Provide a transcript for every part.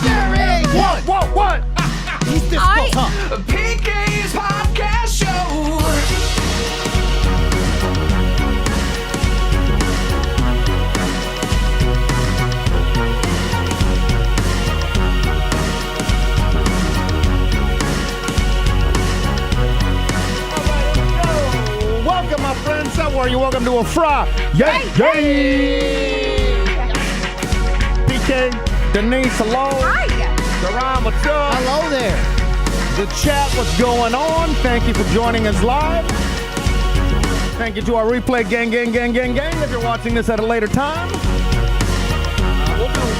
Jerry! What? He's difficult, huh? PK's podcast show. Welcome, my friends. How are you? Welcome to a Friday. PK, Denise, hello. Hi. Duryan, what's up? Hello there. The chat, what's going on? Thank you for joining us live. Thank you to our replay gang. If you're watching this at a later time,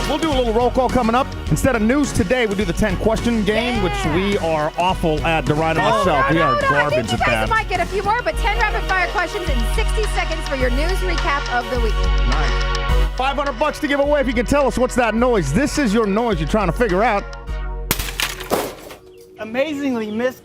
we'll do a little roll call coming up. Instead of news today, we do the 10-question game, which we are awful at. Duryan and myself, we are I garbage think at you guys that. might get a few more, but 10 rapid-fire questions in 60 seconds for your news recap of the week. Nice. $500 to give away if you can tell us what's that noise. This is your noise you're trying to figure out. Amazingly missed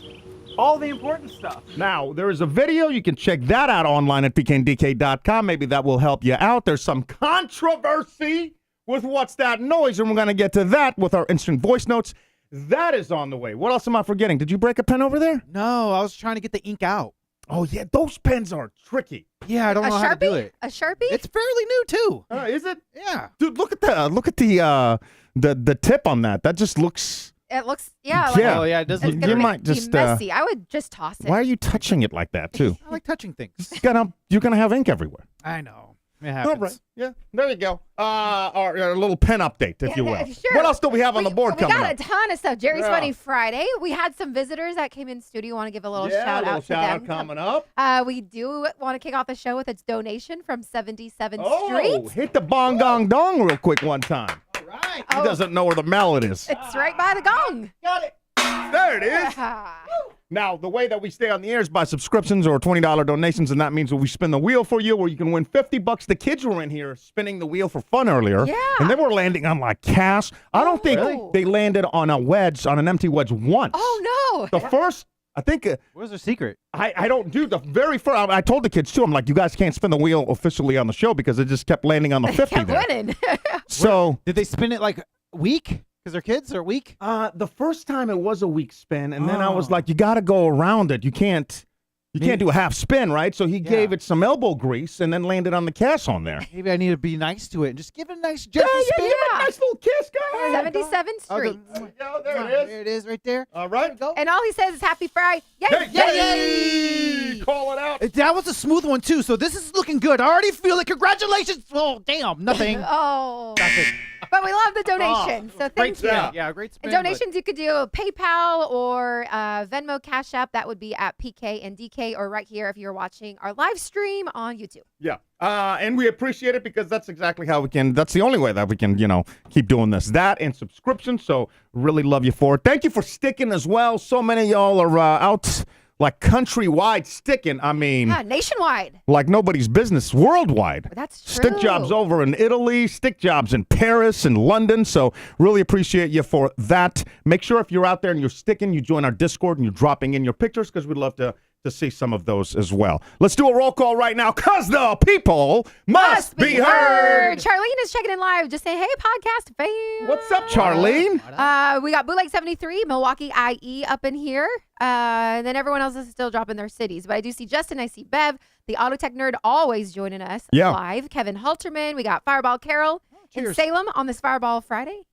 all the important stuff. Now, there is a video. You can check that out online at pkndk.com. Maybe that will help you out. There's some controversy with what's that noise, and we're going to get to that with our instant voice notes. That is on the way. What else am I forgetting? Did you break a pen over there? No, I was trying to get the ink out. Oh, yeah. Those pens are tricky. Yeah, I don't know how to do it. A Sharpie? It's fairly new, too. Is it? Yeah. Dude, look at the tip on that. That just looks... It looks, yeah. Yeah. Oh, yeah, it does It's look gonna You be might just, messy. I would just toss it. Why are you touching it like that, too? I like touching things. You're gonna have ink everywhere. I know. It happens. All right. Yeah. There you go. Our little pen update, if you will. Sure. What else do we have on the board coming We got up? a ton of stuff. Jerry's Yeah. Funny Friday. We had some visitors that came in studio. Want to give a little Yeah, shout a little out to shout them. out coming up. We do want to kick off the show with its donation from 77th Oh, Street. hit the bong gong dong real quick one time. All right. He doesn't know where the mallet is. It's right by the gong. Got it. There it is. Now, the way that we stay on the air is by subscriptions or $20 donations, and that means that we spin the wheel for you, where you can win $50. The kids were in here spinning the wheel for fun earlier, Yeah. and they were landing on like cash. I don't think Really? they landed on a wedge, on an empty wedge once. Oh, no. The first, I think, Where's their secret? I don't do the very first. I told the kids too. I'm like, you guys can't spin the wheel officially on the show because it just kept landing on the 50 Kept there. winning. So Did they spin it like weak? Because their kids are weak? the first time it was a weak spin, and then I was Oh. like, you got to go around it. You can't do a half spin, right? So he gave it some elbow grease and then landed on the cash on there. Maybe I need to be nice to it and just give it a nice gentle spin. Give it a nice little kiss, guys. 77th Street. There we go. There it is. There it is right there. All right. Go. And all he says is Happy Friday. Yay! Yay! Call it out. That was a smooth one, too, so this is looking good. I already feel it. Congratulations. Oh, damn. Nothing. Oh. Nothing. But we love the donation. So Great thank you. spin. Yeah, great spin. And donations you could do PayPal or Venmo Cash App. That would be at PK and DK or right here if you're watching our live stream on YouTube. Yeah. And we appreciate it because that's exactly how we can, that's the only way that we can, keep doing this. That and subscription. So really love you for it. Thank you for sticking as well. So many of y'all are out like countrywide sticking. I mean, Yeah, nationwide. like nobody's business worldwide. That's true. Stick jobs over in Italy, stick jobs in Paris and London. So really appreciate you for that. Make sure if you're out there and you're sticking, you join our Discord and you're dropping in your pictures because we'd love to see some of those as well. Let's do a roll call right now because the people must be heard. Charlene is checking in live. Just saying, hey, podcast fam. What's up, Charlene? We got Bootleg 73, Milwaukee IE up in here. And then everyone else is still dropping their cities. But I do see Justin. I see Bev, the Auto Tech Nerd, always joining us live. Kevin Halterman. We got Fireball Carol in Salem on this Fireball Friday.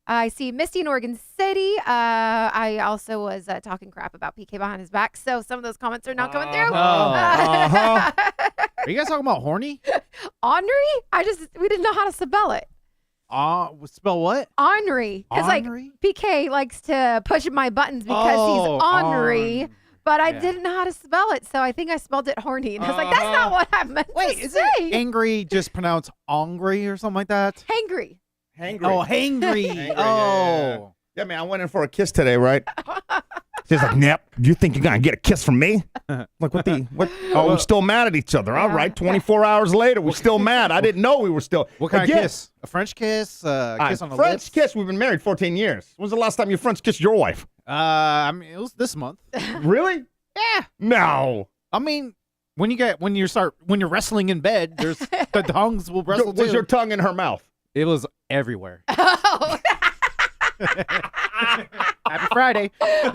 I see Misty in Oregon City. I also was talking crap about PK behind his back, so some of those comments are not coming through. Are you guys talking about horny? Ornery? We didn't know how to spell it. Spell what? Ornery. Because like Ornery? PK likes to push my buttons because he's ornery. But I didn't know how to spell it, so I think I spelled it horny. And I was like, that's not what I meant Wait, to is say. it angry just pronounced angry or something like that? Hangry. Hangry. Oh, hangry. Hangry, Oh. Yeah, man, I went in for a kiss today, right? She's like, Nep, do you think you're going to get a kiss from me? Like, what? Oh, we're still mad at each other. All right, 24 hours later, we're still mad. I didn't know we were still. What kind of kiss? A French kiss? A kiss on the French lips? kiss. We've been married 14 years. When's the last time you French kissed your wife? I mean, it was this month. Really? Yeah. No. I mean, when you're wrestling in bed, there's the tongues will wrestle Was too. your tongue in her mouth? It was Everywhere. Oh. Happy Friday. Oh,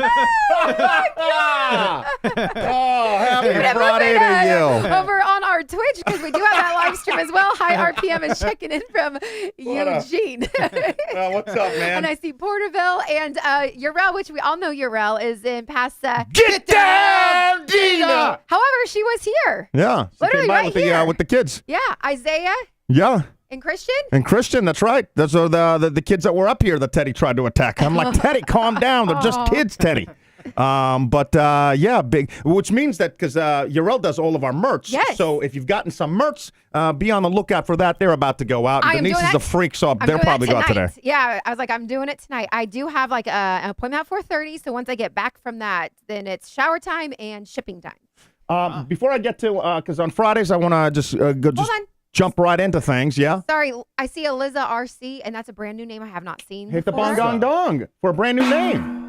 happy Dude, Friday to you. Over on our Twitch, because we do have that live stream as well. Hi, RPM is checking in from Eugene. What's up, man? And I see Porterville and Urel, which we all know Urel is in past. Get down, Dina! However, she was here. Yeah. She Literally came by right with here. with the kids. Yeah, Isaiah Yeah. and Christian. And Christian, that's right. Those are the kids that were up here that Teddy tried to attack. I'm like, Teddy, calm down. They're just kids, Teddy. Yeah, big. Which means that because Urel does all of our merch. Yes. So if you've gotten some merch, be on the lookout for that. They're about to go out. I am Denise doing is that- a freak, so I'm they'll doing probably that go out tonight. today. Yeah, I was like, I'm doing it tonight. I do have like an appointment at 4:30. So once I get back from that, then it's shower time and shipping time. Before I get to, because on Fridays I want to just go Hold on. jump right into things. Yeah. Sorry, I see Eliza RC, and that's a brand new name I have not seen. Hit the before. bong gong dong for a brand new name.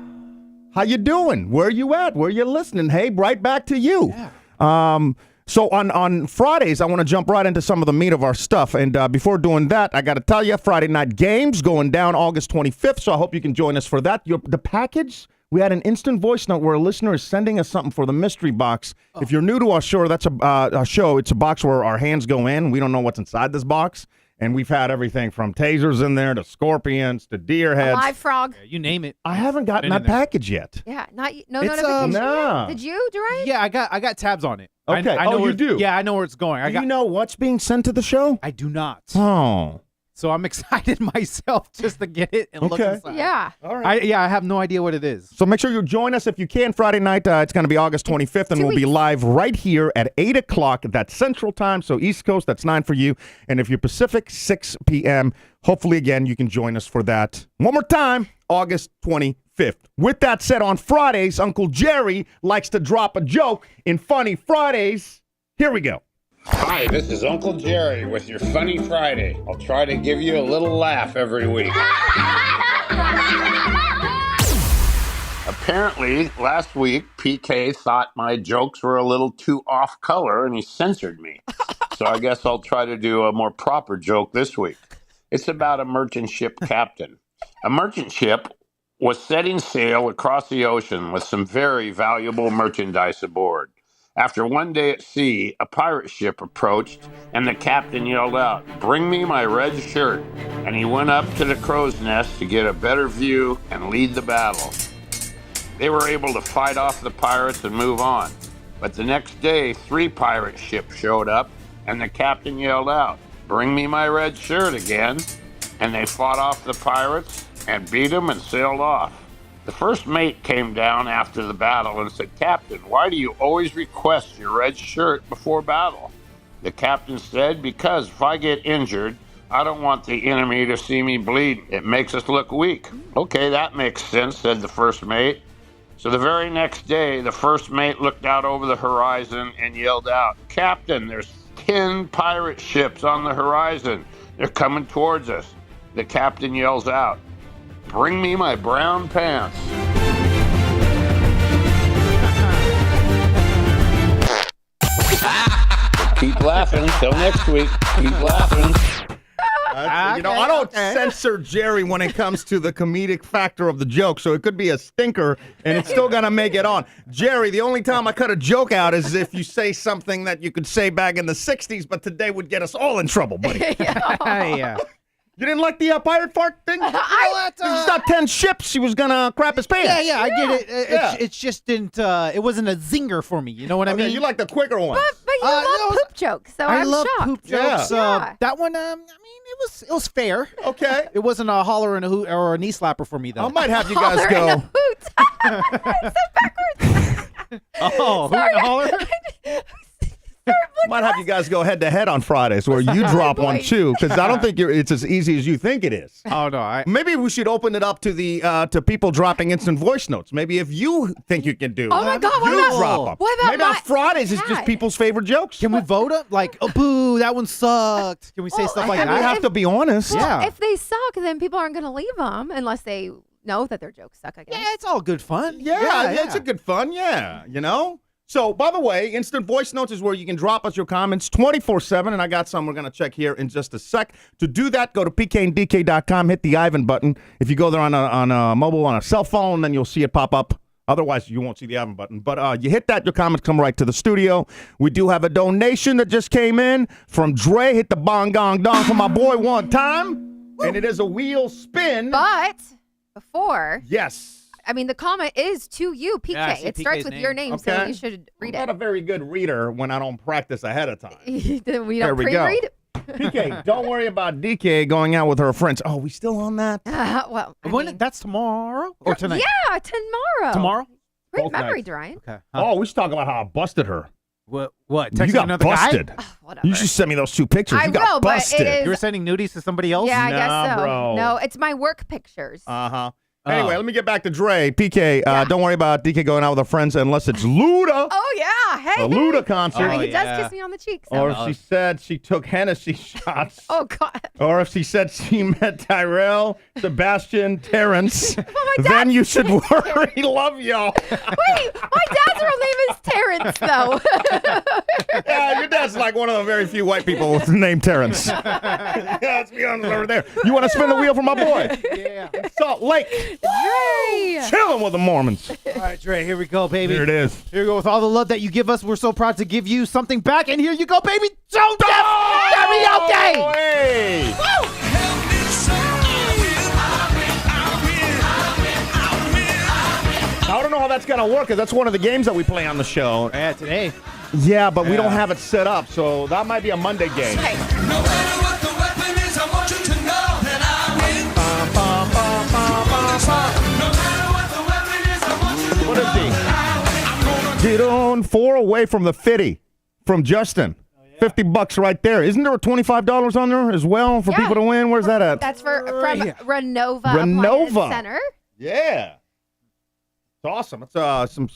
How you doing? Where you at? Where you listening? Hey, right back to you. Yeah. So on Fridays, I want to jump right into some of the meat of our stuff. And before doing that, I got to tell you, Friday Night Games going down August 25th. So I hope you can join us for that. The package, we had an instant voice note where a listener is sending us something for the mystery box. Oh. If you're new to our show, that's a show. It's a box where our hands go in. We don't know what's inside this box. And we've had everything from tasers in there to scorpions to deer heads. Live frog. Yeah, you name it. I haven't gotten that package yet. Yeah, no It's, notification. no. Did you, Duryan? Yeah, I got tabs on it. Okay. I know you do? Yeah, I know where it's going. Do you know what's being sent to the show? I do not. Oh. So I'm excited myself just to get it and look Okay. inside. Yeah. All right. I have no idea what it is. So make sure you join us if you can Friday night. It's going to be August 25th, and 2 we'll be weeks. live right here at 8 o'clock. That's Central Time, so East Coast, that's 9 for you. And if you're Pacific, 6 p.m. Hopefully, again, you can join us for that. One more time, August 25th. With that said, on Fridays, Uncle Jerry likes to drop a joke in Funny Fridays. Here we go. Hi, this is Uncle Jerry with your Funny Friday. I'll try to give you a little laugh every week. Apparently, last week, PK thought my jokes were a little too off color and he censored me. So I guess I'll try to do a more proper joke this week. It's about a merchant ship captain. A merchant ship was setting sail across the ocean with some very valuable merchandise aboard. After one day at sea, a pirate ship approached, and the captain yelled out, "Bring me my red shirt." And he went up to the crow's nest to get a better view and lead the battle. They were able to fight off the pirates and move on. But the next day, 3 pirate ships showed up, and the captain yelled out, "Bring me my red shirt again." And they fought off the pirates and beat them and sailed off. The first mate came down after the battle and said, "Captain, why do you always request your red shirt before battle?" The captain said, "Because if I get injured, I don't want the enemy to see me bleed. It makes us look weak." "Okay, that makes sense," said the first mate. So the very next day, the first mate looked out over the horizon and yelled out, "Captain, there's 10 pirate ships on the horizon. They're coming towards us." The captain yells out, "Bring me my brown pants." Keep laughing. Till next week. Keep laughing. I don't censor Jerry when it comes to the comedic factor of the joke, so it could be a stinker, and it's still going to make it on. Jerry, the only time I cut a joke out is if you say something that you could say back in the 60s, but today would get us all in trouble, buddy. Yeah. You didn't like the pirate fart thing? He saw 10 ships. He was going to crap his pants. Yeah, I get it. It just didn't, it wasn't a zinger for me. You know what I mean? You like the quicker ones. But you love poop jokes, so I I'm love shocked. poop jokes. Yeah. That one, I mean, it was fair. Okay. It wasn't a holler and a hoot or a knee slapper for me, though. I might have you guys Holler go. and a hoot. It's so backwards. Oh, hoot and a holler? Might have you guys go head to head on Fridays where you drop one boy. too, because I don't think it's as easy as you think it is. Oh, no. Maybe we should open it up to the to people dropping instant voice notes. Maybe if you think you can do it, Oh my God, what you about- drop them. what about Maybe on my Fridays it's just cat? people's favorite jokes. Can we vote up? Like, oh, boo, that one sucked. Can we say Well, stuff like I mean, We that? have to be honest. Well, Yeah. if they suck, then people aren't going to leave them unless they know that their jokes suck, I guess. Yeah, it's all good fun. Yeah, it's a good fun. Yeah, you know. So, by the way, instant voice notes is where you can drop us your comments 24/7, and I got some we're going to check here in just a sec. To do that, go to pkanddk.com, hit the Ivan button. If you go there on a mobile, on a cell phone, then you'll see it pop up. Otherwise, you won't see the Ivan button. But you hit that, your comments come right to the studio. We do have a donation that just came in from Dre. Hit the bong gong dong for my boy one time. And it is a wheel spin. But before, Yes. I mean, the comment is to you, PK. Yeah, I see it starts PK's with name. your name, so Okay. you should read I'm not it. a very good reader when I don't practice ahead of time. We There don't we go. pre-read? PK, don't worry about DK going out with her friends. Oh, we still on that? Well, I mean, That's tomorrow or tonight? Yeah, tomorrow. Tomorrow? Great Both memory, nights. Duryan. Okay. Oh, we should talk about how I busted her. What? What? You Texting got another busted. guy? Whatever. You should send me those 2 pictures. I You got will, but it busted. is- You were sending nudies to somebody else? Yeah, I guess Nah, so. bro. No, it's my work pictures. Uh-huh. Oh. Anyway, let me get back to Dre. PK, don't worry about DK going out with her friends unless it's Luda. Oh, yeah. Hey. A Luda concert. Oh, He yeah. does kiss me on the cheek. So. Or if she said she took Hennessy shots. Oh, God. Or if she said she met Tyrell, Sebastian, Terrence, my then dad you should worry. Love y'all. Wait, my dad's real name is Terrence, though. Yeah, your dad's like one of the very few white people with the name Terrence. Yeah, let's be honest over there. You want to spin the wheel for my boy? Yeah. Salt Lake. Yay. Chilling with the Mormons. All right, Dre, here we go, baby. Here it is. Here we go. With all the love that you give us, we're so proud to give you something back. And here you go, baby. Joe Deaf karaoke. Oh, hey. I don't know how that's going to work, because that's one of the games that we play on the show. Yeah, today. Yeah, but we don't have it set up, so that might be a Monday game. Okay. No matter what the weapon is, I want you to know that I win. No matter what the weapon is, I want you to What know is he? that I'm gonna Get on 4 away from the 50 from Justin. $50 right there. Isn't there a $25 on there as well for Yeah. people to win? Where's that at? That's from Yeah. Renova Renova. Appliance Center. Yeah. It's awesome. It's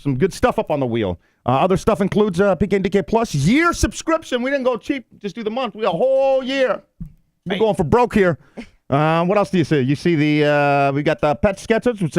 some good stuff up on the wheel. Other stuff includes PK and DK Plus year subscription. We didn't go cheap. Just do the month. We got a whole year. We're going for broke here. What else do you see? You see we got the pet sketches, which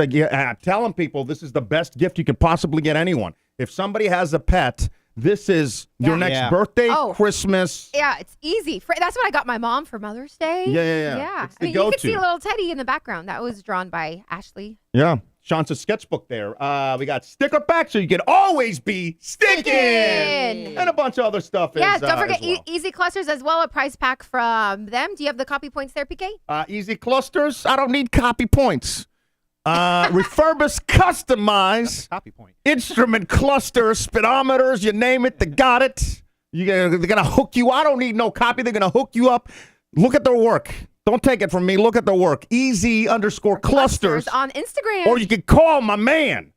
telling people this is the best gift you could possibly get anyone. If somebody has a pet, this is your next Yeah. birthday, Oh. Christmas. Yeah, it's easy. That's what I got my mom for Mother's Day. Yeah. It's the I mean, you could go-to. see a little Teddy in the background. That was drawn by Ashley. Yeah. Sean's sketchbook there. We got sticker pack, so you can always be sticking. And a bunch of other stuff. Yeah, is, don't forget as well. Easy Clusters as well, a prize pack from them. Do you have the copy points there, PK? Easy clusters. I don't need copy points. Refurbish, customize, Copy point. instrument clusters, speedometers, you name it, they got it. They're going to hook you. I don't need no copy. They're going to hook you up. Look at their work. Don't take it from me. Look at their work. Easy_clusters. on Instagram. Or you can call my man.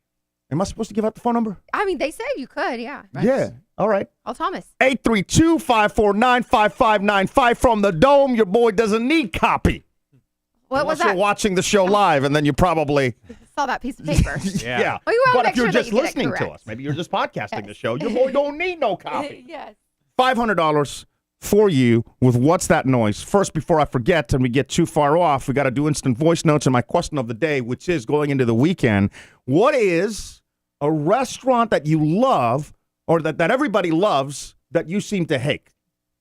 Am I supposed to give out the phone number? I mean, they said you could, yeah. Yeah. All right. Oh, Thomas. 832-549-5595 from the Dome. Your boy doesn't need copy. What Unless was that? you're watching the show live, and then you probably... Saw that piece of paper. Yeah. Well, you wanna But make if you're sure that just you get it listening to correct. us, maybe you're just podcasting the show, your boy don't need no copy. Yes. $500 for you with What's That Noise. First, before I forget and we get too far off, we got to do instant voice notes and my question of the day, which is going into the weekend. What is a restaurant that you love or that everybody loves that you seem to hate?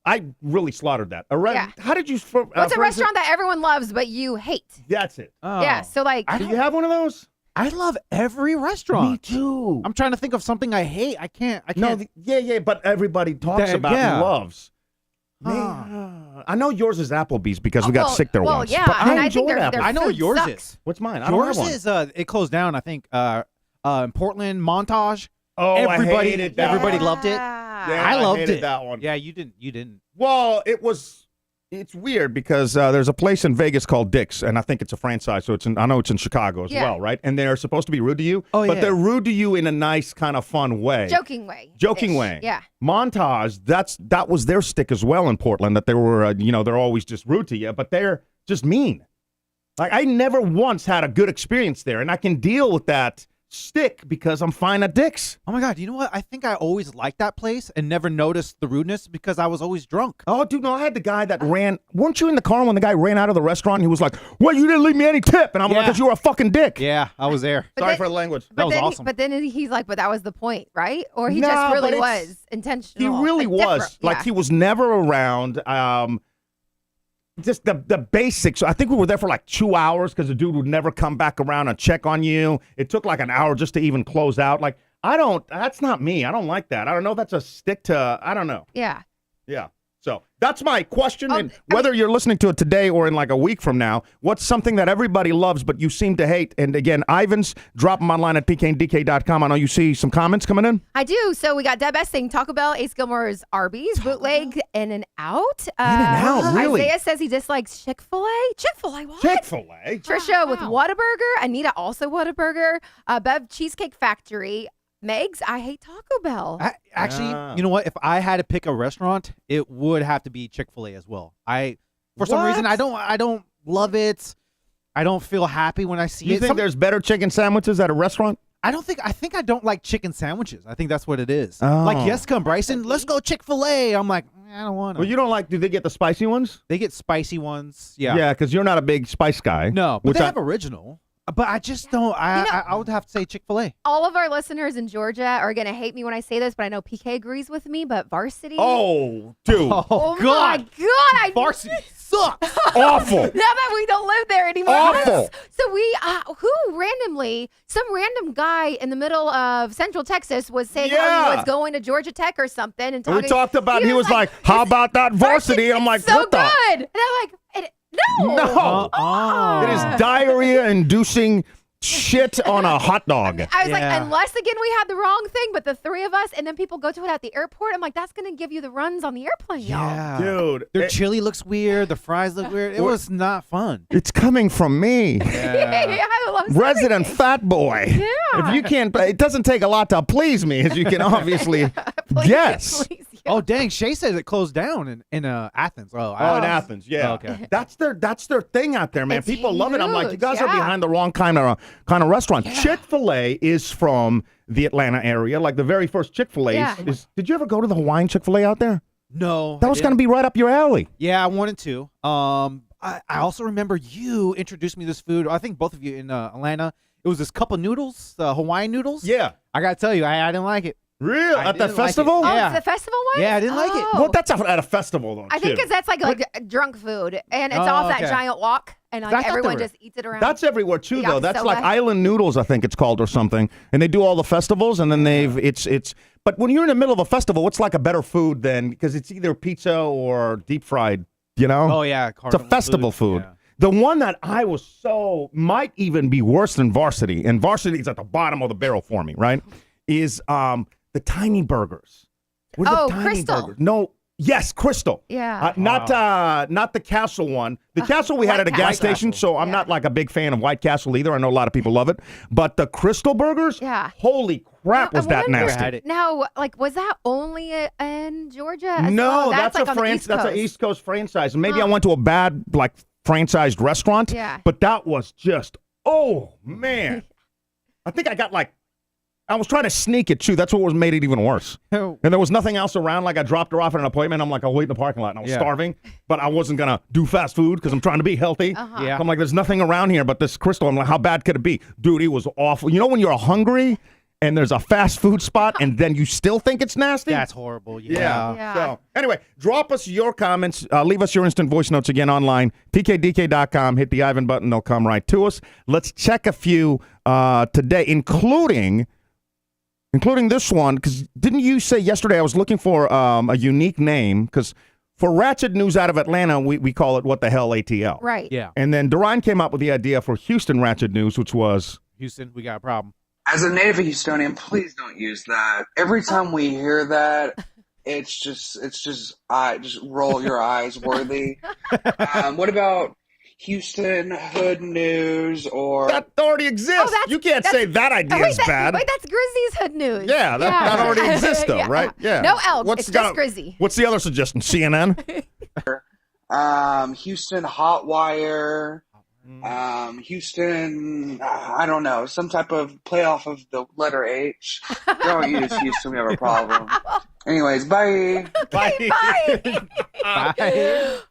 I really slaughtered that. Yeah. How did you... What's a restaurant that everyone loves but you hate? That's it. Oh. Yeah, so like, Do you have one of those? I love every restaurant. Me too. I'm trying to think of something I hate. I can't. No, yeah, but everybody talks about and loves. I know yours is Applebee's because we got sick there once. yeah, but and I enjoyed think their Applebee's. I know what food yours sucks. is. What's mine? I don't Yours have one. is it closed down. I think in Portland, Montage. Oh, everybody, I hated that everybody one. loved it. Yeah, I loved hated it. that one. Yeah, you didn't. You didn't. Well, it's weird because there's a place in Vegas called Dick's, and I think it's a franchise, so I know it's in Chicago as well, right? And they're supposed to be rude to you, Oh, but yeah. they're rude to you in a nice kind of fun way. Joking way. Joking Ish. way. Yeah. Montage, that was their stick as well in Portland, that they were, they're always just rude to you, but they're just mean. Like, I never once had a good experience there, and I can deal with that stick because I'm fine at Dick's. Oh my God, you know what? I think I always liked that place and never noticed the rudeness because I was always drunk. Oh, dude, no, I had the guy that ran. Weren't you in the car when the guy ran out of the restaurant? He was like, well, you didn't leave me any tip. And I'm like, because you were a fucking dick. Yeah, I was there. But Sorry then- for the language. That was then awesome. But then he's like, but that was the point, right? Or he No, just really but was intentional. He really like, was. different. Like, Yeah. he was never around. Just the basics. I think we were there for like 2 hours because the dude would never come back around and check on you. It took like an hour just to even close out. Like, that's not me. I don't like that. I don't know if that's a stick to, I don't know. Yeah. Yeah. So that's my question. Oh, And whether you're listening to it today or in like a week from now, what's something that everybody loves but you seem to hate? And again, Ivan's, drop them online at pkndk.com. I know you see some comments coming in. I do. So we got Deb S saying Taco Bell, Ace Gilmore's Arby's, bootleg, In-N-Out. In-N-Out, really? Isaiah says he dislikes Chick-fil-A. Chick-fil-A, what? Chick-fil-A. Trisha with Whataburger. Anita also Whataburger. Bev Cheesecake Factory. Megs, I hate Taco Bell. Actually, you know what? If I had to pick a restaurant, it would have to be Chick-fil-A as well. For some reason, I don't love it. I don't feel happy when I see You it. think there's better chicken sandwiches at a restaurant? I think I don't like chicken sandwiches. I think that's what it is. Oh. Like, yes, come Bryson, let's go Chick-fil-A. I'm like, I don't want to. Well, you don't like, do they get the spicy ones? They get spicy ones. Yeah. Yeah, because you're not a big spice guy. No, but which they have original. But I just don't. I would have to say Chick-fil-A. All of our listeners in Georgia are going to hate me when I say this, but I know PK agrees with me, but Varsity. Oh, dude. Oh my God. Varsity sucks. Awful. Now that we don't live there anymore. Awful. So some random guy in the middle of Central Texas was saying how Yeah. he was going to Georgia Tech or something. And We talking, talked about, he was like, how about that varsity? I'm like, so what the? good. And I'm like, no. No. Oh. It is diarrhea-inducing shit on a hot dog. I was like, Yeah. unless again we had the wrong thing, but the three of us, and then people go to it at the airport. I'm like, that's going to give you the runs on the airplane, y'all. Yeah. Dude, Their chili looks weird. The fries look weird. It was not fun. it's coming from me. Yeah, I love Resident fat boy. Yeah. If you can't, it doesn't take a lot to please me, as you can obviously guess. Please, yeah. Oh dang! Shay says it closed down in Athens. Oh, in Athens, yeah. Oh, okay. That's their thing out there, man. It's People love it. I'm like, you huge, guys are yeah. behind the wrong kind of restaurant. Chick-fil-A is from the Atlanta area. Like the very first Chick-fil-A Yeah. Did you ever go to the Hawaiian Chick-fil-A out there? No, That was going to be right up your alley. Yeah, I wanted to. I also remember you introduced me to this food. I think both of you in Atlanta. It was this cup of noodles, Hawaiian noodles. Yeah. I gotta tell you, I didn't like it. Real? I At the didn't like it. festival? Oh, Yeah. it's the festival one? Yeah, I didn't like it. Oh. Well, that's at a festival, though. I think too. because that's like drunk food, and it's Oh, off that okay. giant walk, and I like thought everyone they were- just eats it around. That's everywhere too, Yeah, though. That's so like good. Island Noodles, I think it's called, or something. And they do all the festivals, and then it's. But when you're in the middle of a festival, what's like a better food than, because it's either pizza or deep fried. You know? Oh yeah, It's a festival food. Yeah. The one that I was might even be worse than Varsity, and Varsity is at the bottom of the barrel for me, right? Is the tiny burgers. What are Oh, the tiny Crystal. burgers? No. Yes, Crystal. Yeah. Not the Castle one. The Castle we had at a White gas Castle. station, so I'm not like a big fan of White Castle either. I know a lot of people love it, but the Crystal burgers, Yeah. holy crap, Now, was that I wonder- nasty? had it. Now, like, was that only in Georgia? As No, well? that's like a on the France. East That's an Coast. East Coast franchise. And maybe I Huh. went to a bad like franchised restaurant. Yeah. But that was just man. I think I was trying to sneak it too. That's what made it even worse. And there was nothing else around. Like I dropped her off at an appointment. I'm like, I'll wait in the parking lot. And I was Yeah. starving, but I wasn't gonna do fast food because I'm trying to be healthy. Uh-huh. Yeah. So I'm like, there's nothing around here but this Crystal. I'm like, how bad could it be, dude? It was awful. You know when you're hungry and there's a fast food spot and then you still think it's nasty? That's horrible. Yeah. Yeah. So anyway, drop us your comments. Leave us your instant voice notes again online. pkdk.com. Hit the Ivan button. They'll come right to us. Let's check a few today, including this one, because didn't you say yesterday I was looking for a unique name? Because for Ratchet News out of Atlanta, we call it What the Hell ATL. Right. Yeah. And then Duryan came up with the idea for Houston Ratchet News, which was... Houston, we got a problem. As a native Houstonian, please don't use that. Every time we hear that, it's just roll your eyes worthy. What about Houston Hood News or... That already exists. You can't say that idea is bad. Wait, that's Grizzy's Hood News. Yeah, that already exists, though, Yeah. right? Yeah. No elk. It's just Grizzy. What's the other suggestion? CNN? Houston Hotwire, Houston, I don't know, some type of playoff of the letter H. Don't use Houston, we have a problem. Anyways, bye. Bye.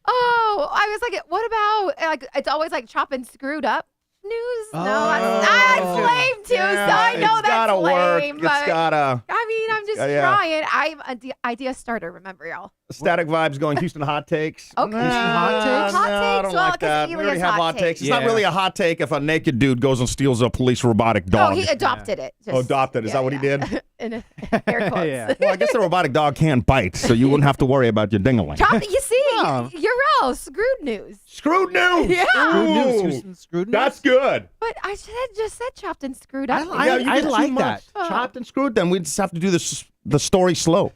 Oh, I was like, what about, like, it's always like chopping screwed up news? No, that's lame too, so I know that's lame. It's gotta. I mean, I'm just trying. I'm an idea starter, remember, y'all. Static vibes going Houston hot takes. Okay. Houston hot takes? Hot No, I takes? don't Well, like that. We Elia's already have hot hot takes. It's not Yeah. really a hot take if a naked dude goes and steals a police robotic dog. Oh, he adopted it. Oh, adopted. Is that what he did? In air quotes. Yeah. Well, I guess the robotic dog can bite, so you wouldn't have to worry about your ding-a-ling. You see, Oh. you're all screwed news. Screwed news. Yeah. Screwed news. Ooh, Houston screwed news. that's good. But I just said chopped and screwed up. I You get too like much. that. Chopped and screwed. Then we just have to do the story slow.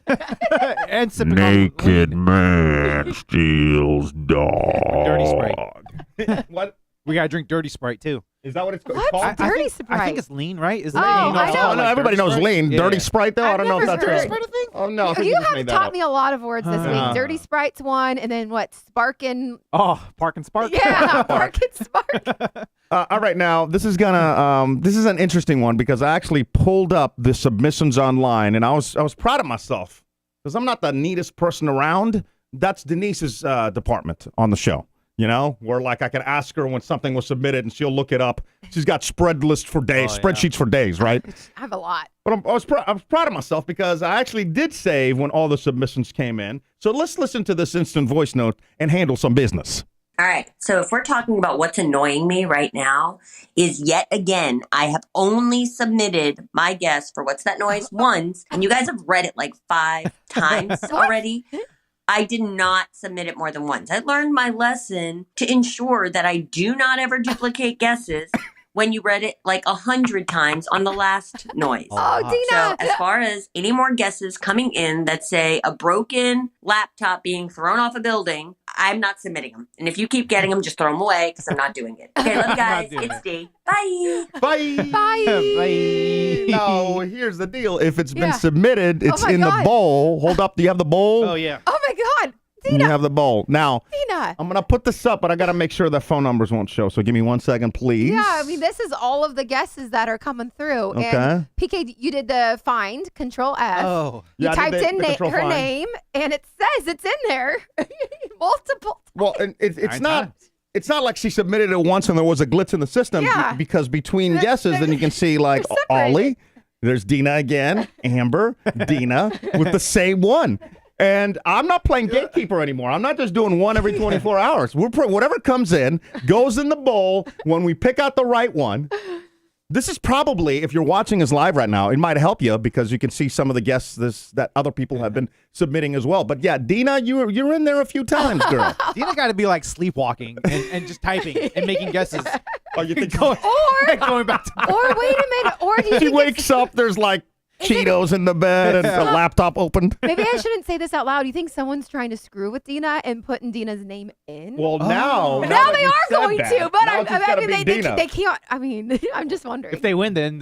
And sipping on lean. man steals dog. Dirty Sprite. What? We gotta drink dirty Sprite too. Is that what it's What? called? Dirty I Sprite. think it's lean, right? Is Oh, I know. Oh, no, everybody knows lean. Dirty Yeah. Sprite, though? I I've don't know if never that's heard. right. Sprite a thing? Oh, no. I think You just have made that taught up. me a lot of words this Uh. week. Dirty Sprite's one, and then what? Sparkin'. Oh, Park and Spark. Yeah, Parkin' Spark. All right, now, this is this is an interesting one because I actually pulled up the submissions online, and I was proud of myself because I'm not the neatest person around. That's Denise's department on the show. You know, where like I can ask her when something was submitted and she'll look it up. She's got spreadsheets for days, right? I have a lot. But I was proud of myself because I actually did save when all the submissions came in. So let's listen to this instant voice note and handle some business. All right. So if we're talking about what's annoying me right now is yet again, I have only submitted my guess for what's that noise once, and you guys have read it like 5 times already. I did not submit it more than once. I learned my lesson to ensure that I do not ever duplicate guesses when you read it like 100 times on the last noise. Oh, Dina. So as far as any more guesses coming in that say a broken laptop being thrown off a building, I'm not submitting them. And if you keep getting them, just throw them away because I'm not doing it. Okay, love you guys. It's D. Bye. Bye. Bye. No, here's the deal. If it's been Yeah. submitted, it's my in the God. bowl. Hold up. Do you have the bowl? Oh yeah. Oh my God, You Dina. have the bowl. Now, Dina. I'm going to put this up, but I got to make sure that phone numbers won't show. So give me 1 second, please. Yeah, I mean, this is all of the guesses that are coming through. Okay. And PK, you did the find, Control F. Oh. You Yeah, I typed did in the control her find. name, and it says it's in there multiple. Well, and it's 9 not. times. It's not like she submitted it once and there was a glitch in the system Yeah. because between guesses, then you can see like They're separated. Ollie, there's Dina again, Amber, Dina with the same one. And I'm not playing gatekeeper anymore. I'm not just doing one every 24 hours. Whatever comes in goes in the bowl when we pick out the right one. This is probably, if you're watching us live right now, it might help you because you can see some of the guests that other people have been submitting as well. But yeah, Dina, you're in there a few times, girl. Dina got to be like sleepwalking and just typing and making guesses. Oh, you think Or, Going back to or wait a minute. Or do you she think wakes up, there's like Cheetos in the bed and a laptop opened. maybe I shouldn't say this out loud. Do you think someone's trying to screw with Dina and putting Dina's name in? Well, now now that they you are said going that, to, but now it's just gotta be Dina. they can't. I mean, I'm just wondering. if they win, then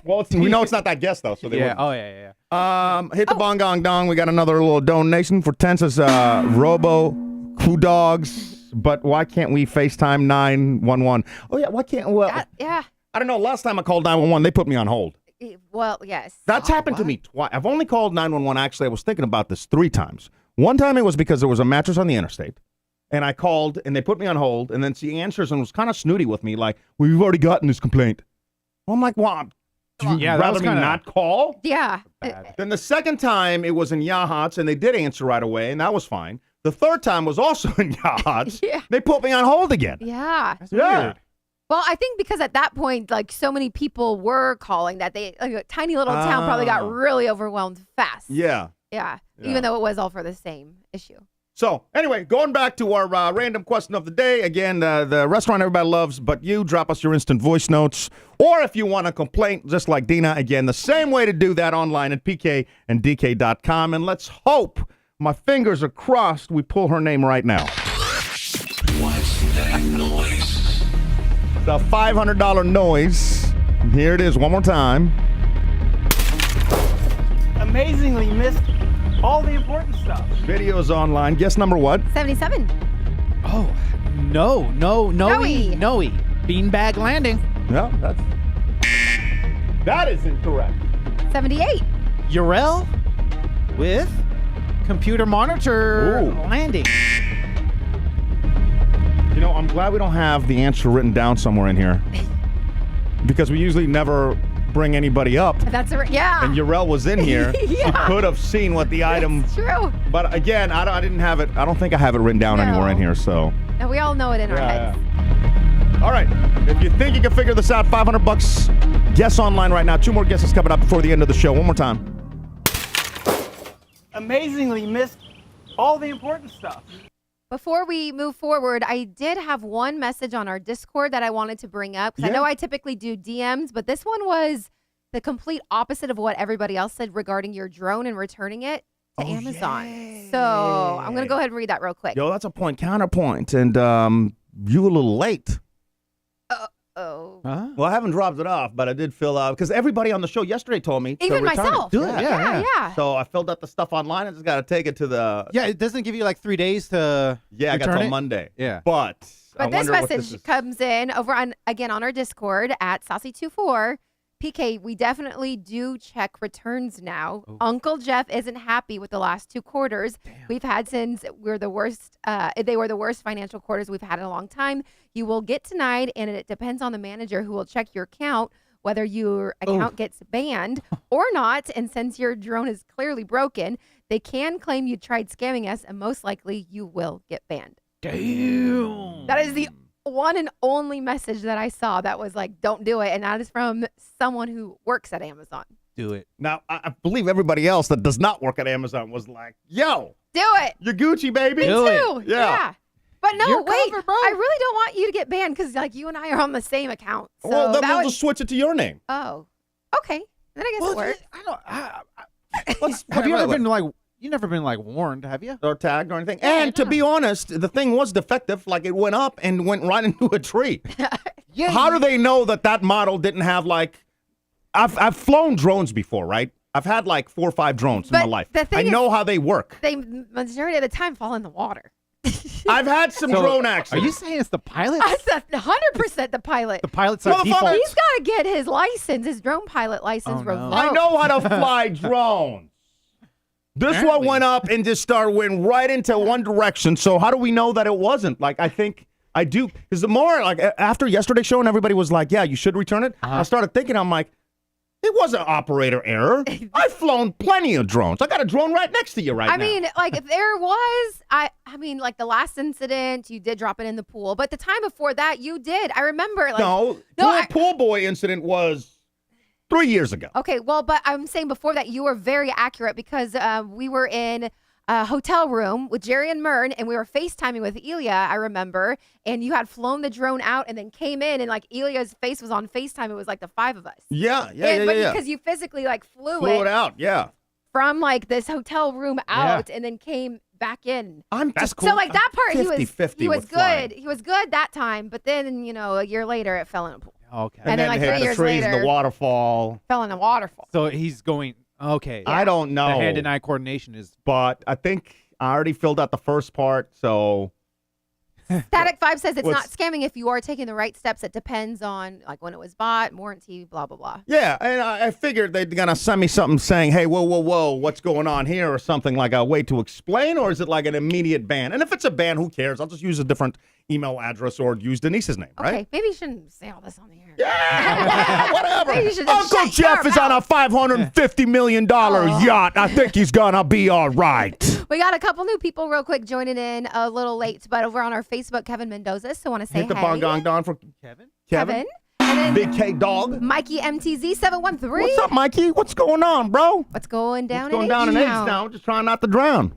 Well, we know it's not that guess though, so they yeah. wouldn't. Oh yeah. Hit the bong gong dong. We got another little donation for Tensa's Robo Coup Dogs. But why can't we FaceTime 911? Oh yeah, why can't? Well, Yeah. I don't know. Last time I called 911, they put me on hold. Well, yes. That's happened to me twice. I've only called 911. Actually, I was thinking about this 3 times. One time it was because there was a mattress on the interstate, and I called and they put me on hold. And then she answers and was kind of snooty with me, like, "Well, we've already gotten this complaint." I'm like, "Well, do you Yeah, that rather was me kinda not call?" Yeah. Then the second time it was in Yahats, and they did answer right away, and that was fine. The third time was also in Yahats. Yeah. They put me on hold again. Yeah. That's Yeah. weird. Well, I think because at that point, like so many people were calling that a tiny little town probably got Oh. really overwhelmed fast. Yeah. Yeah. Yeah. Even though it was all for the same issue. So, anyway, going back to our random question of the day. Again, the restaurant everybody loves, but you drop us your instant voice notes. Or if you want a complaint, just like Dina, again, the same way to do that online at pkanddk.com. And let's hope, my fingers are crossed, we pull her name right now. What's that noise? The $500 noise. Here it is one more time. Amazingly missed all the important stuff. Videos online. Guess number what? 77. Oh, No. Noe. Beanbag landing. No, that is incorrect. 78. Urel with computer monitor Ooh. landing. You know, I'm glad we don't have the answer written down somewhere in here because we usually never bring anybody up. That's yeah. And Urel was in here. Yeah. She could have seen what the item. It's true. But again, I didn't have it. I don't think I have it written down anywhere in here. So. And we all know it in our heads. All right. If you think you can figure this out, $500. Guess online right now. 2 more guesses coming up before the end of the show. One more time. Amazingly missed all the important stuff. Before we move forward, I did have one message on our Discord that I wanted to bring up. 'Cause I know I typically do DMs, but this one was the complete opposite of what everybody else said regarding your drone and returning it to Amazon. Yeah. So I'm going to go ahead and read that real quick. Yo, that's a point counterpoint. And you were a little late. Oh. Huh? Well, I haven't dropped it off, but I did fill out because everybody on the show yesterday told me Even to return myself. it. Do it. Yeah. So I filled out the stuff online. I just got to take it to the. Yeah, it doesn't give you like 3 days to Yeah, I got return till it? Monday. Yeah. But I But this wonder what message is. comes in over on our Discord at Saucy24. PK, we definitely do check returns now. Oh. Uncle Jeff isn't happy with the last 2 quarters we've had since we're the worst. They were the worst financial quarters we've had in a long time. You will get denied, and it depends on the manager who will check your account whether your account gets banned or not. And since your drone is clearly broken, they can claim you tried scamming us, and most likely you will get banned. Damn. That is the one and only message that I saw that was like, don't do it. And that is from someone who works at Amazon. Do it. Now, I believe everybody else that does not work at Amazon was like, yo, Do it. you're Gucci, baby. Me Do it. too. Yeah. But no, You're wait. covered, bro. I really don't want you to get banned because like you and I are on the same account. So Well, then that we'll would, just switch it to your name. Oh. Okay. Then I guess it works. I don't. Have you ever been like? You never been like warned, have you? Or tagged or anything. And to be honest, the thing was defective. Like it went up and went right into a tree. Yeah. How do they know that model didn't have like? I've flown drones before, right? I've had like 4 or 5 drones in my But life. the thing I is- know how they work. They majority of the time fall in the water. I've had some drone Are accidents. you saying it's the pilots? That's 100% the pilot. The pilots are Motherfucker. default. He's got to get his license, his drone pilot license Oh, no. revoked. I know how to fly drones. This one Apparently. went up and just went right into one direction. So how do we know that it wasn't? Like, I think I do. Because the more, like, after yesterday's show and everybody was like, yeah, you should return it. I started thinking, I'm like, it wasn't operator error. I've flown plenty of drones. I got a drone right next to you right now. I mean, like, if there was, I mean, like, the last incident, you did drop it in the pool. But the time before that, you did. I remember, like. No, pool boy incident was 3 years ago. Okay, well, but I'm saying before that, you were very accurate because we were in a hotel room with Jerry and Mern, and we were FaceTiming with Elia, I remember, and you had flown the drone out and then came in, and, like, Elia's face was on FaceTime. It was, like, the 5 of us. Yeah. But because you physically, like, flew it out, yeah. from, like, this hotel room out and then came back in. That's So, like, that part, he was 50-50 good. with flying. He was good that time, but then, you know, a year later, it fell in a pool. Okay. And then, like, hit 3 the years trees, later- the waterfall. Fell in a waterfall. So he's going. Okay. I don't know. The hand-to-eye coordination is. But I think I already filled out the first part, so Static 5 says it's not What's- scamming if you are taking the right steps. It depends on like when it was bought, warranty, blah, blah, blah. yeah. And I figured they're gonna send me something saying, "Hey, whoa, what's going on here?" or something like a way to explain, or is it like an immediate ban? And if it's a ban, who cares? I'll just use a different email address or use Denise's name, Okay, right? maybe you shouldn't say all this on the air. Yeah, whatever. Maybe you should just Uncle shut Jeff your is on a mouth. $550 million yacht. I think he's gonna be all right. We got a couple new people real quick joining in a little late, but over on our Facebook, Kevin Mendoza. So want to say Hit the hey. bong gong don for Kevin. Kevin. And then Big K Dog. Mikey MTZ713. What's up, Mikey? What's going on, bro? What's going down What's going in down in H H now? Just trying not to drown.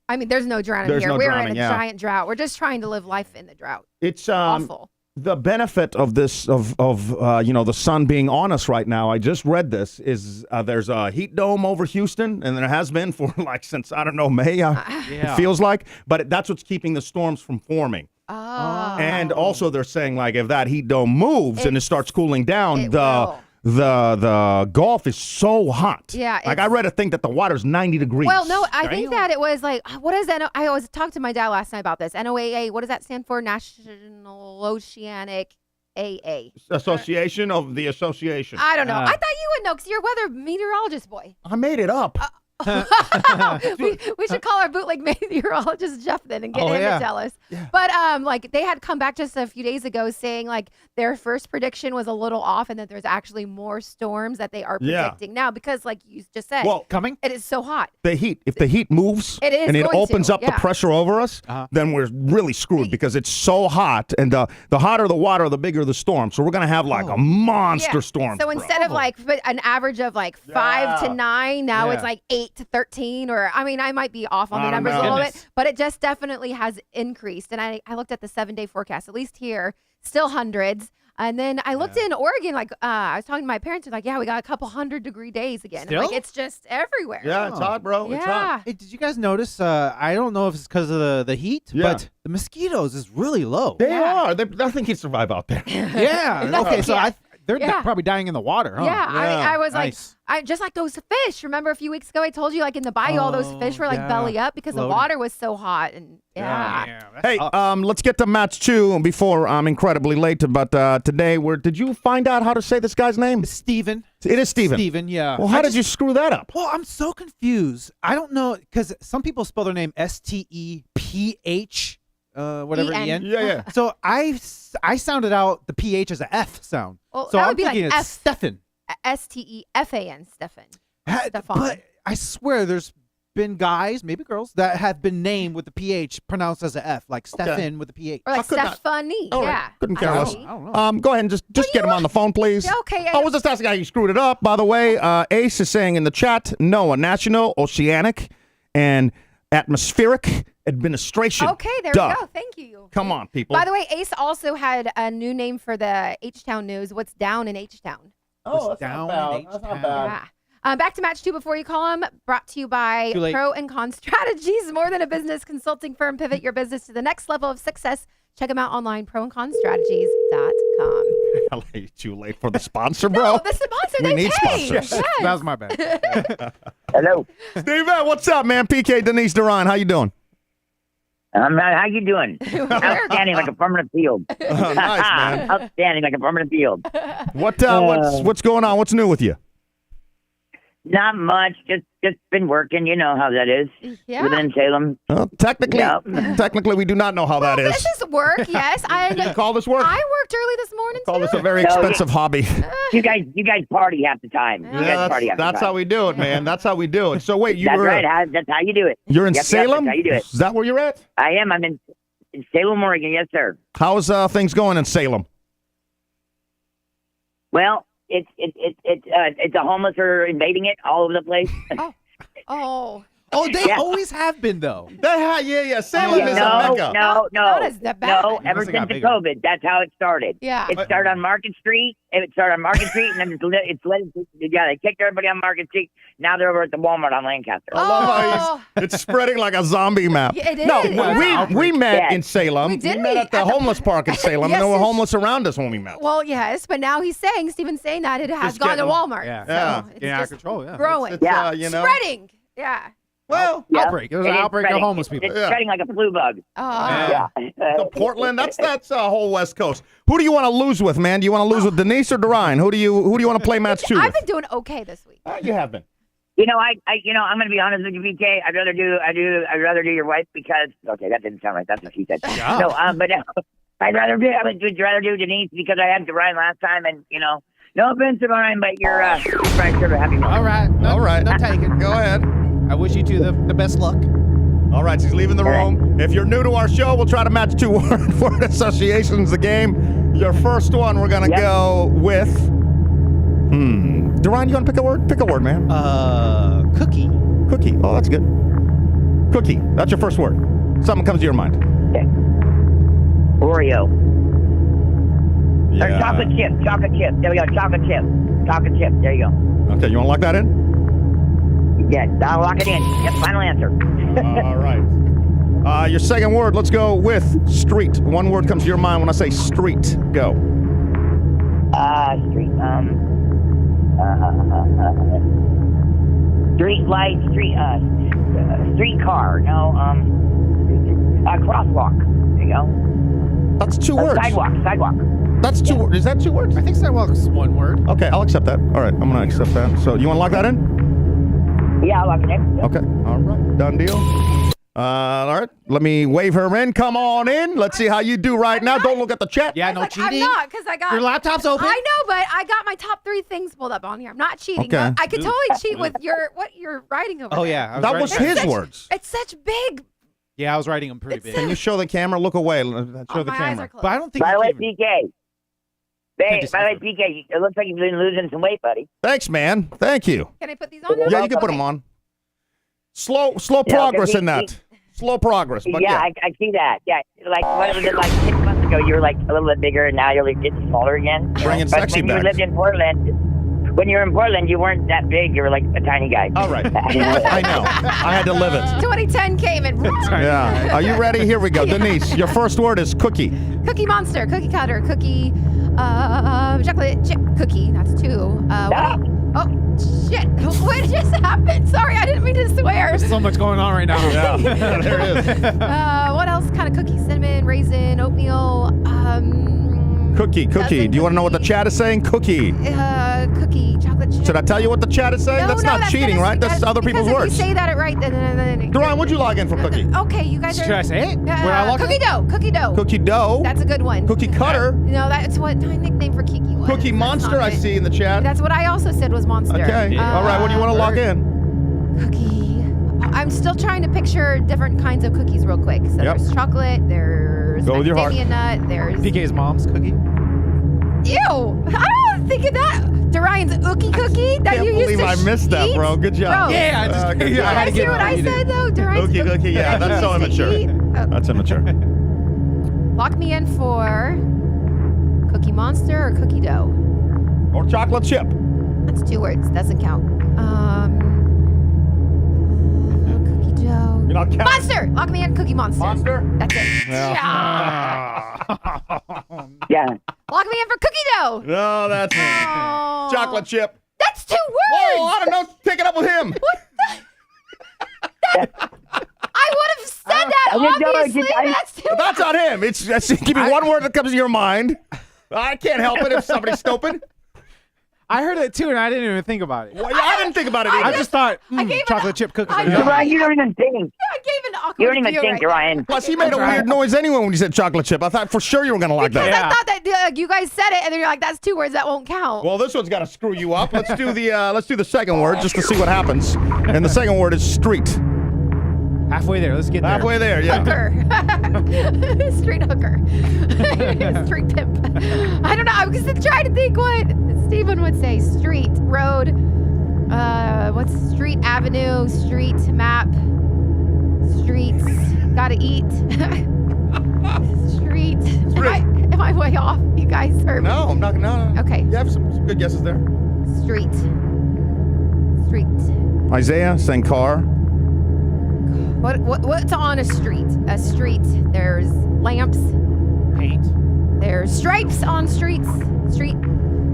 I mean, there's no drowning There's here. no We're drowning, in a yeah. giant drought. We're just trying to live life in the drought. It's Awful. the benefit of this of the sun being on us right now. I just read this is there's a heat dome over Houston, and there has been for like since I don't know May. It feels like, but that's what's keeping the storms from forming. Oh. And also they're saying like if that heat dome moves and it starts cooling down, It the will. the Gulf is so hot. Yeah, like I read a thing that the water's 90 degrees. Well, no, I think that it was like, what is that? I always talked to my dad last night about this. NOAA, what does that stand for? National Oceanic AA. Association of the Association. I don't know. I thought you would know because you're a weather meteorologist boy. I made it up. we should call our bootleg meteorologist Jeff then and get him to tell us. Yeah. But like they had come back just a few days ago saying like their first prediction was a little off and that there's actually more storms that they are predicting now because like you just said, coming. It is so hot. The heat. If the heat moves and it opens up the pressure over us, then we're really screwed because it's so hot. And the hotter the water, the bigger the storm. So we're gonna have like a monster storm. So instead of like an average of like 5 to 9, now it's like 8 to 13, or I mean, I might be off on the numbers a little bit, but it just definitely has increased. And I looked at the 7-day forecast, at least here, still hundreds. And then I looked in Oregon, like I was talking to my parents, like, we got a couple 100-degree days again. Like it's just everywhere. Yeah, it's hot, bro. Yeah. It's hot. Hey, did you guys notice? I don't know if it's because of the heat, but the mosquitoes is really low. They are. I think he'd survive out there. Okay, so they're probably dying in the water, huh? Yeah, I was like, just like those fish. Remember a few weeks ago I told you like in the bayou all those fish were like belly up because the water was so hot and Hey, let's get to match 2 before I'm incredibly late. But today, did you find out how to say this guy's name? Steven. It is Steven. Steven, yeah. Well, how did you screw that up? Well, I'm so confused. I don't know because some people spell their name STEPH. Whatever E-N. Yeah. So I sounded out the PH as a F sound. Well, so that I'm would be thinking like it's Stefan. STEFAN, Stefan. But I swear there's been guys, maybe girls, that have been named with the PH pronounced as a F, like Stefan with the PH. Or like Stephanie. Right. Couldn't care less. I don't know. Go ahead and just get him on the phone, please. Yeah, okay. I was just asking how you screwed it up. By the way, Ace is saying in the chat, no, a national, oceanic, and atmospheric administration. Okay, there we go. Thank you. Come on, people. By the way, Ace also had a new name for the H-Town news. What's down in H-Town? Oh, that's not bad. That's not bad. Yeah. Back to match 2 before you call them. Brought to you by Pro and Con Strategies. More than a business consulting firm. Pivot your business to the next level of success. Check them out online, proandconstrategies.com. Too late for the sponsor, bro. No, the sponsor, we they need pay. sponsors. Yes. That was my bad. Hello. Steven, what's up, man? PK, Denise, Duryan, how you doing? How you doing? Outstanding like a permanent field. Nice, man. Outstanding like a permanent field. What's going on? What's new with you? Not much. Just been working. You know how that is. Yeah. Living in Salem. Well, technically, we do not know how that is. This is work, yes. You call this work? I worked early this morning, Call too. this a very expensive hobby. You guys party half the time. That's how we do it, man. That's how we do it. So wait, That's right. That's how you do it. You're in Yep, Salem? that's how you do it. Is that where you're at? I am. I'm in Salem, Oregon. Yes, sir. How's things going in Salem? Well, it's the homeless are invading it all over the place. Oh. Oh, they always have been, though. Yeah. Salem is a mecca. No. Ever Must've since got the bigger. COVID, that's how it started. Yeah. It started on Market Street. And then they kicked everybody on Market Street. Now they're over at the Walmart on Lancaster. I love how it's spreading like a zombie map. Yeah, it is. No, Yeah. we met in Salem. We did met at the homeless park in Salem, Yes, and there were it's- homeless around us when we met. Well, yes, but now Steven's saying that it has Just gone to getting- Walmart. Yeah. So it's Getting out of just control, yeah. growing. It's, Spreading. Yeah. Well, Outbreak. It was an outbreak of homeless people. It's spreading like a flu bug. Oh. So Portland, that's whole West Coast. Who do you want to lose with, man? Do you want to lose with Denise or Duryan? Who do you want to play match 2 I've with? been doing okay this week. You have been. I'm going to be honest with you, BK. I'd rather do your wife because that didn't sound right. That's what she said. Yeah. No, but I'd rather do Denise because I had Duryan last time, and no offense to Duryan, but you're probably sure to have you. All right. No taking. Go ahead. I wish you two the best luck. All right, she's leaving the room. If you're new to our show, we'll try to match 2 word associations the game. Your first one, we're going to go with... Duryan, you want to pick a word? Pick a word, man. Cookie. Cookie. Oh, that's good. Cookie. That's your first word. Something comes to your mind. Okay. Oreo. Yeah. Or chocolate chip. There we go. Chocolate chip. There you go. Okay, you want to lock that in? Yeah, I'll lock it in. Yep, final answer. All right. Your second word, let's go with street. One word comes to your mind when I say street. Go. Street. Street light, streetcar. No, crosswalk. There you go. That's 2 words. Sidewalk. That's 2 words. Is that 2 words? I think sidewalk's 1 word. Okay, I'll accept that. All right, I'm going to accept that. So you want to lock that in? Yeah, I'll lock it in. Yep. Okay, all right. Done deal. All right, let me wave her in. Come on in. Let's see how you do right now. Don't look at the chat. Yeah, no cheating. I'm not, because I got Your laptop's open. I know, but I got my top 3 things pulled up on here. I'm not cheating. Okay. I could totally cheat with what you're writing over Oh, there. yeah. That was his words. It's such big. Yeah, I was writing them pretty big. Can you show the camera? Look away. Show the my eyes camera. are closed. But I don't think By the you way, cheated. PK. Hey, just- by the way, PK, it looks like you've been losing some weight, buddy. Thanks, man. Thank you. Can I put these on now? Yeah, you can put them on. Slow Yeah, progress okay, in that. Slow progress. But Yeah, I see that. Yeah, like what was it like 6 months ago? You were like a little bit bigger, and now you're like getting smaller again. Bringing But sexy when you back. lived in Portland, when you were in Portland, you weren't that big. You were like a tiny guy. All right. I know. I had to live it. 2010 came and Yeah. Are you ready? Here we go. Denise, your first word is cookie. Cookie Monster, Cookie Cutter, Cookie, chocolate chip cookie. That's 2. Oh, shit. What just happened? Sorry, I didn't mean to swear. There's so much going on right now. Yeah, there it is. What else kind of cookie? Cinnamon, raisin, oatmeal, Cookie. Do you want to know what the chat is saying? Cookie. cookie, chocolate chip. Should I tell you what the chat is saying? That's not cheating, gonna- right? That's other people's because words. If you say that right, then Duryan, would you log in for cookie? okay, you guys are. Should I say it? Where I log in? Cookie dough, cookie dough. Cookie dough. That's a good one. Cookie cutter. No, that's what my nickname for Kiki was. Cookie That's monster, not I it. see in the chat. That's what I also said was monster. Okay. All right. What do you want to log in? Cookie. I'm still trying to picture different kinds of cookies real quick. So Yep. there's chocolate, there's Go with your heart. macadamia nut, there's PK's mom's cookie. Ew! I don't think of that. Duryan's ookie cookie that Can't you used believe to I missed that, eat? bro. Good job. Bro, Yeah, I just good yeah, job. I had to Did get you hear what I you did. said though? Duryan's Ookie cookie, yeah, that that's you so used to immature. eat? Oh. That's immature. Lock me in for Cookie Monster or Cookie Dough. Or chocolate chip. That's 2 words. Doesn't count. Cookie Dough. You're not counting. Monster! Lock me in Cookie Monster. Monster? That's it. Yeah. Lock me in for Cookie Dough. No, that's Oh. chocolate chip. That's 2 words. Whoa, I don't know. Take it up with him. I would have said that, I didn't know, obviously. I- That's 2 That's words. on him. It's give me one word that comes to your mind. I can't help it if somebody's stupid. I heard it too, and I didn't even think about it. Well, yeah, I didn't think about it I either. just thought gave chocolate chip cookies. I are know. yummy. Duryan, you don't even think. I gave an awkward You don't even feel think, right Duryan. Plus, he made a weird noise anyway when you said chocolate chip. I thought for sure you were going to like Because that. I thought that you guys said it, and then you're like, "That's 2 words that won't count." Well, this one's got to screw you up. Let's do the second word just to see what happens. And the second word is street. Halfway there. Let's get there. Halfway there, yeah. Hooker, street hooker, street pimp. I don't know. I was trying to think what Stephen would say. Street, road. What's street? Avenue, street map, streets. Gotta eat. Street. Am I way off? You guys are. No, I'm not. No. Okay. You have some good guesses there. Street. Street. Isaiah saying car. What's on a street? A street. There's lamps. Paint. There's stripes on streets. Street.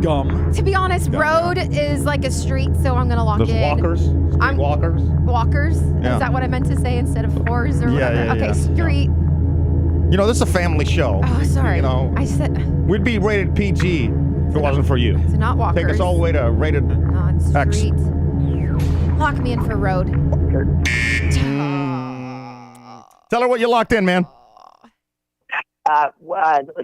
Gum. To be honest, Gum, road is like a street, so I'm gonna lock There's in. walkers. Street I'm- walkers. Walkers. Yeah. Is that what I meant to say instead of whores or Yeah, whatever? yeah, Okay, yeah. street. You know, this is a family show. Oh, sorry. You know, I said we'd be rated PG if it wasn't for you. it's not walkers. Take us all the way to rated. Not X. street. Lock me in for road. Tell her what you locked in, man.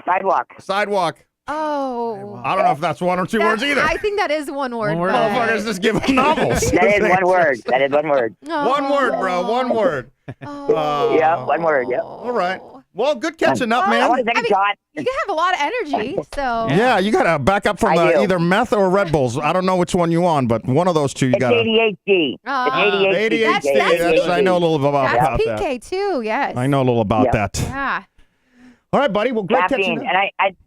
Sidewalk. Sidewalk. Oh. I don't know if that's 1 or 2 words either. I think that is 1 word. One word. but- Motherfuckers just giving novels. That is 1 word. That is 1 word. Oh. One word, bro. 1 word. Oh. Yeah, 1 word. Yep. All right. Well, good catching up, I man. want a second shot. You have a lot of energy, so. Yeah, you got to back up from I do. either meth or Red Bulls. I don't know which one you on, but one of those two you It's got to. ADHD. Oh. It's ADHD. ADHD. That's I know a little about That's that. PK too, yes. I know a little about Yeah. that. Yeah. All right, buddy. Well, great catching Caffeine. up. And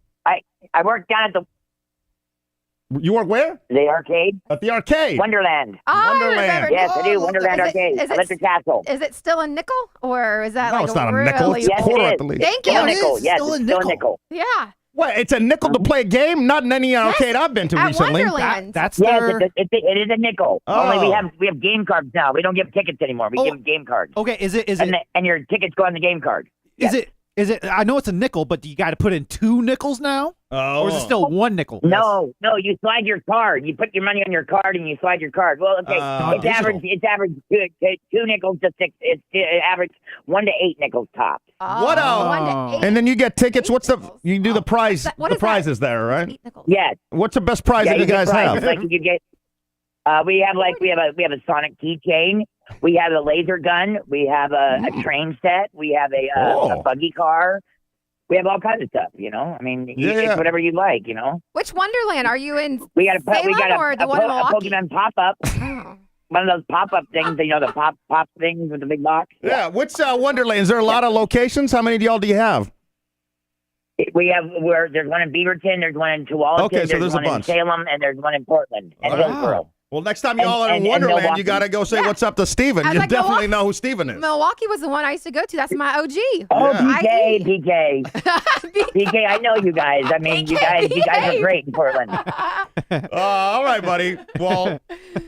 I work down at You work where? the arcade. At the arcade. Wonderland. Oh, I Wonderland. remember. Yes, I do. Oh, Wonderland is Arcade. Is Electric Castle. is it still a nickel, or is that No, like it's not a nickel. really? It's a Yes, quarter it at is. the least. Thank Still you. a nickel. Yes, still a it's still a nickel. nickel. Yeah. What? It's a nickel to play a game? Not in any arcade I've been to at recently. Wonderland. That's Yes, their. it is a nickel. Oh. Only we have game cards now. We don't give tickets anymore. We give game cards. Okay, is it? And your tickets go on the game card. Is it? I know it's a nickel, but do you got to put in 2 nickels now, or is it still 1 nickel? No, you slide your card. You put your money on your card and you slide your card. Well, okay, it's average. It's average 2 nickels to 6. It's average 1 to 8 nickels tops. Oh, What 1 to 8. And then you get tickets. What's the? nickels. You do the prize. What The is prize that? is there, right? 8 nickels. Yes. What's the best prize that you get guys prizes. have? Like you get. We have a Sonic keychain. We have a laser gun. We have a train set. We have a buggy car. We have all kinds of stuff, I mean, it's whatever you like, Which Wonderland are you in? We got Salem or the one in a Milwaukee? Pokemon pop-up. Oh. One of those pop-up things, the pop things with the big box. Yeah. What's Wonderland? Is there a lot of locations? How many do you have? We have there's one in Beaverton, there's one in Tualatin, Okay, so there's there's a one in bunch. Salem, and there's one in Portland and Hillsborough. Well, next time y'all are in and Wonderland, Milwaukee. you got to go say what's up to Steven. I was You like, definitely know who Steven is. Milwaukee was the one I used to go to. That's my OG. Oh, Yeah. PK, I know you guys. I mean, you guys are great in Portland. All right, buddy. Well,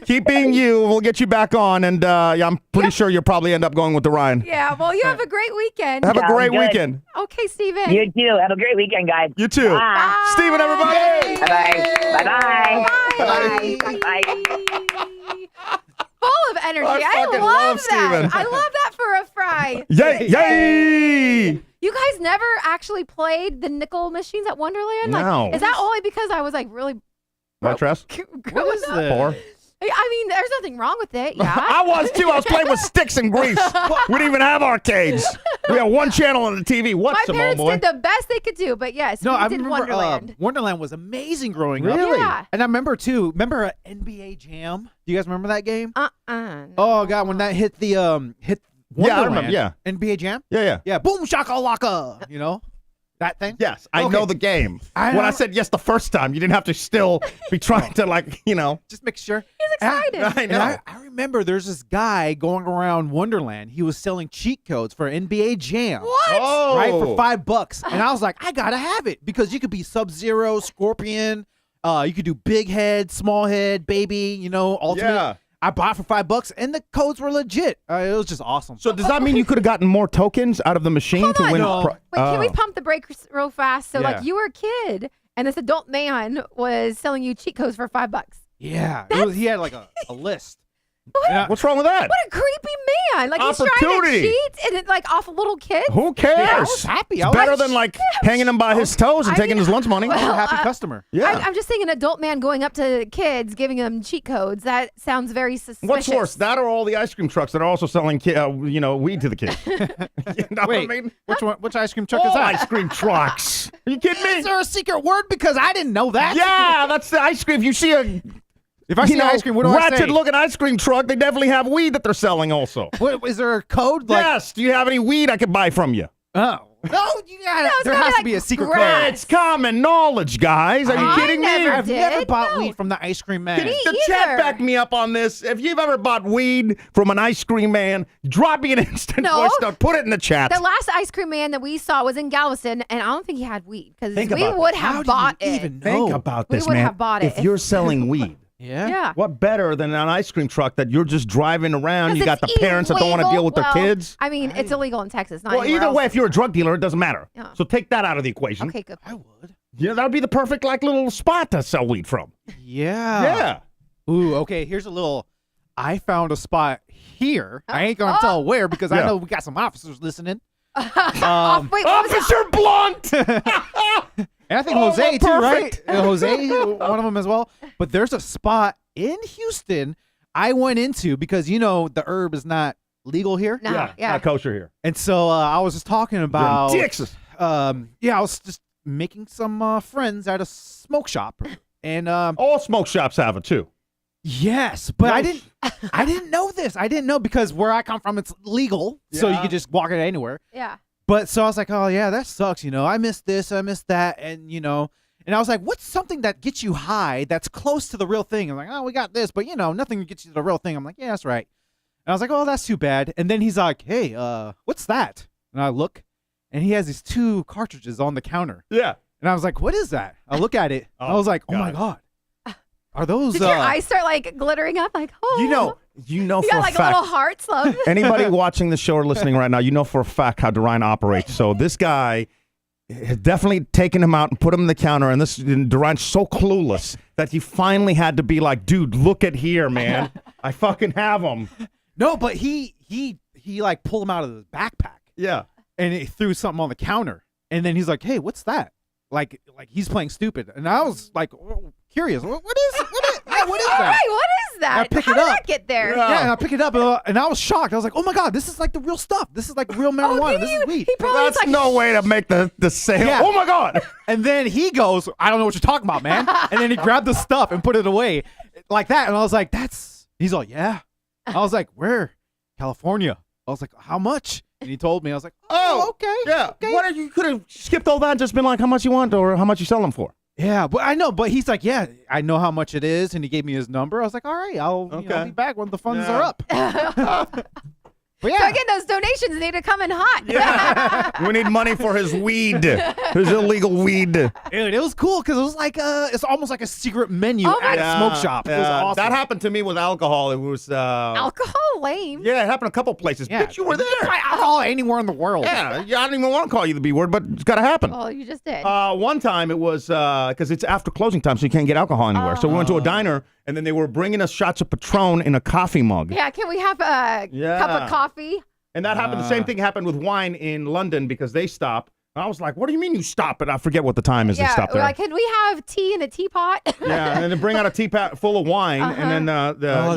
keep being you. We'll get you back on, and I'm pretty sure you'll probably end up going with the Ryan. Yeah, well, you have a great weekend. Have a great good. weekend. Okay, Steven. You too. Have a great weekend, guys. You too. Bye. Steven, everybody. Bye-bye. Bye. Bye. Bye. Full of energy. I fucking love love that. Steven. I love that for a fry. Yay! Yay! You guys never actually played the nickel machines at Wonderland? No. Is that only because I was really What, Tress? growing What is up? this? Four. I mean, there's nothing wrong with it. Yeah. I was too. I was playing with sticks and grease. We didn't even have arcades. We had one channel on the TV. My What's some old parents boy? did the best they could do, but yes, No, we I did remember Wonderland. Wonderland was amazing growing up. Really? Yeah. And I remember too. Remember NBA Jam? Do you guys remember that game? No. Oh god, when that hit the hit Wonderland. Yeah, I remember, yeah. NBA Jam. Yeah. Yeah. Boom shakalaka. That thing. Yes, I Okay. know the game. I When I know. said yes the first time, you didn't have to still be trying to Just make sure. He's excited. I And know. I remember there's this guy going around Wonderland. He was selling cheat codes for NBA Jam. What? Oh. Right, for $5. And I was like, I gotta have it because you could be Sub-Zero, Scorpion, you could do big head, small head, baby, ultimate. Yeah. I bought it for $5 and the codes were legit. It was just awesome. So does that mean you could have gotten more tokens out of the machine Hold to on. win? No. Wait, can we Oh. pump the brakes real fast? So, Yeah. you were a kid, and this adult man was selling you cheat codes for $5. Yeah, he had like a list. What? Yeah. What's wrong with that? What a creepy man! Like he's trying to Opportunity. cheat and it off little kids. Who cares? Yeah, I was happy. I It's was better than hanging him by his toes and I taking mean, his lunch money. I was a well, happy customer. Yeah. I'm just saying, an adult man going up to kids, giving them cheat codes. That sounds very suspicious. What's worse, that or all the ice cream trucks that are also selling, weed to the kids? You know Wait, what I mean? which one? Which ice cream truck All is that? ice cream trucks. Are you kidding me? Is there a secret word? Because I didn't know that. Yeah, that's the ice cream. If you see a If I see ice cream, what do I say? ratchet-looking ice cream truck, they definitely have weed that they're selling also. What, is there a code? Yes. Do you have any weed I could buy from you? Oh. No, you gotta, it's there gotta has be to be a secret grass. code. It's common knowledge, guys. Are you I kidding me? never I've did. never bought No. weed from the ice cream man. Me The chat either. backed me up on this. If you've ever bought weed from an ice cream man, drop me an instant No. voice note. Put it in the chat. The last ice cream man that we saw was in Galveston, and I don't think he had weed because Think we about would that. How have do you bought it. even Think know? about We this, would man. have bought it If you're selling weed, Yeah. Yeah. what better than an ice cream truck that you're just driving around? 'Cause You got the it's parents that don't want to deal with their illegal. kids. I mean, it's illegal in Texas. Not Well, anywhere either way, else. if you're a drug dealer, it doesn't matter. Yeah. So take that out of the equation. Okay, good. I would. Yeah, that would be the perfect little spot to sell weed from. Yeah. Yeah. Ooh, okay, here's a little. I found a spot here. I ain't going to Oh. tell where because I Yeah. know we got some officers listening. Wait, what was it? Officer Blunt! And I think Oh, Jose, too, perfect. right? Jose, one of them as well. But there's a spot in Houston I went into because, the herb is not legal here. No, yeah. Not kosher here. And so I was just talking about. You're in Texas. I was just making some friends at a smoke shop. And All smoke shops have it, too. yes, but I No. didn't know this. I didn't know because where I come from, it's legal. So you Yeah. could just walk it anywhere. Yeah. But so I was like, oh yeah, that sucks. I missed this, I missed that. And and I was like, what's something that gets you high that's close to the real thing? I'm like, oh, we got this, but nothing gets you to the real thing. I'm like, yeah, that's right. And I was like, oh, that's too bad. And then he's like, hey, what's that? And I look, and he has these 2 cartridges on the counter. Yeah. And And I was like, what is that? I look at it. I was like, oh my God. Are those? Did your eyes start like glittering up? Like, oh. You know You for got a like fact. little hearts, love. Anybody watching the show or listening right now, you know for a fact how Duryan operates. So this guy has definitely taken him out and put him in the counter, and Duryan's so clueless that he finally had to be like, dude, look at here, man. I fucking have him. No, but he like pulled him out of the backpack. Yeah. And he threw something on the counter. And then he's like, hey, what's that? Like he's playing stupid. And I was like curious. What is that? Right, what is that? I pick How it did up. that get there? Yeah, and I pick it up, and I was shocked. I was like, "Oh my God, this is like the real stuff. This is like real marijuana. This is weed." He probably was That's like, no way to make the sale. Yeah. Oh my God. And then he goes, "I don't know what you're talking about, man." And then he grabbed the stuff and put it away like that. And I was like, "That's." He's like, "Yeah." I was like, "Where?" California. I was like, "How much?" And he told me. I was like, "Oh, okay." Yeah. Okay. What if you could have skipped all that and just been like, how much you want or how much you sell them for? Yeah, but I know. But he's like, "Yeah, I know how much it is," and he gave me his number. I was like, "All right, I'll be back when the funds are up." But yeah, So again, those donations need to come in hot. Yeah. We need money for his weed, his illegal weed. dude, it was cool because it was like it's almost like a secret menu Oh my at a smoke shop. It was awesome. That happened to me with alcohol. It was Alcohol, lame. Yeah, it happened a couple places. Yeah. Bitch, you were You can there. buy alcohol anywhere in the world. Yeah, I don't even want to call you the B word, but it's got to happen. Well, you just did. One time it was because it's after closing time, so you can't get alcohol anywhere. So we went to a diner, and then they were bringing us shots of Patron in a coffee mug. Yeah, can we have a cup of coffee? And that happened. The same thing happened with wine in London because they stopped. And I was like, "What do you mean you stop?" And I forget what the time is. They stopped there. Like, can we have tea in a teapot? Yeah, and then they bring out a teapot full of wine, and then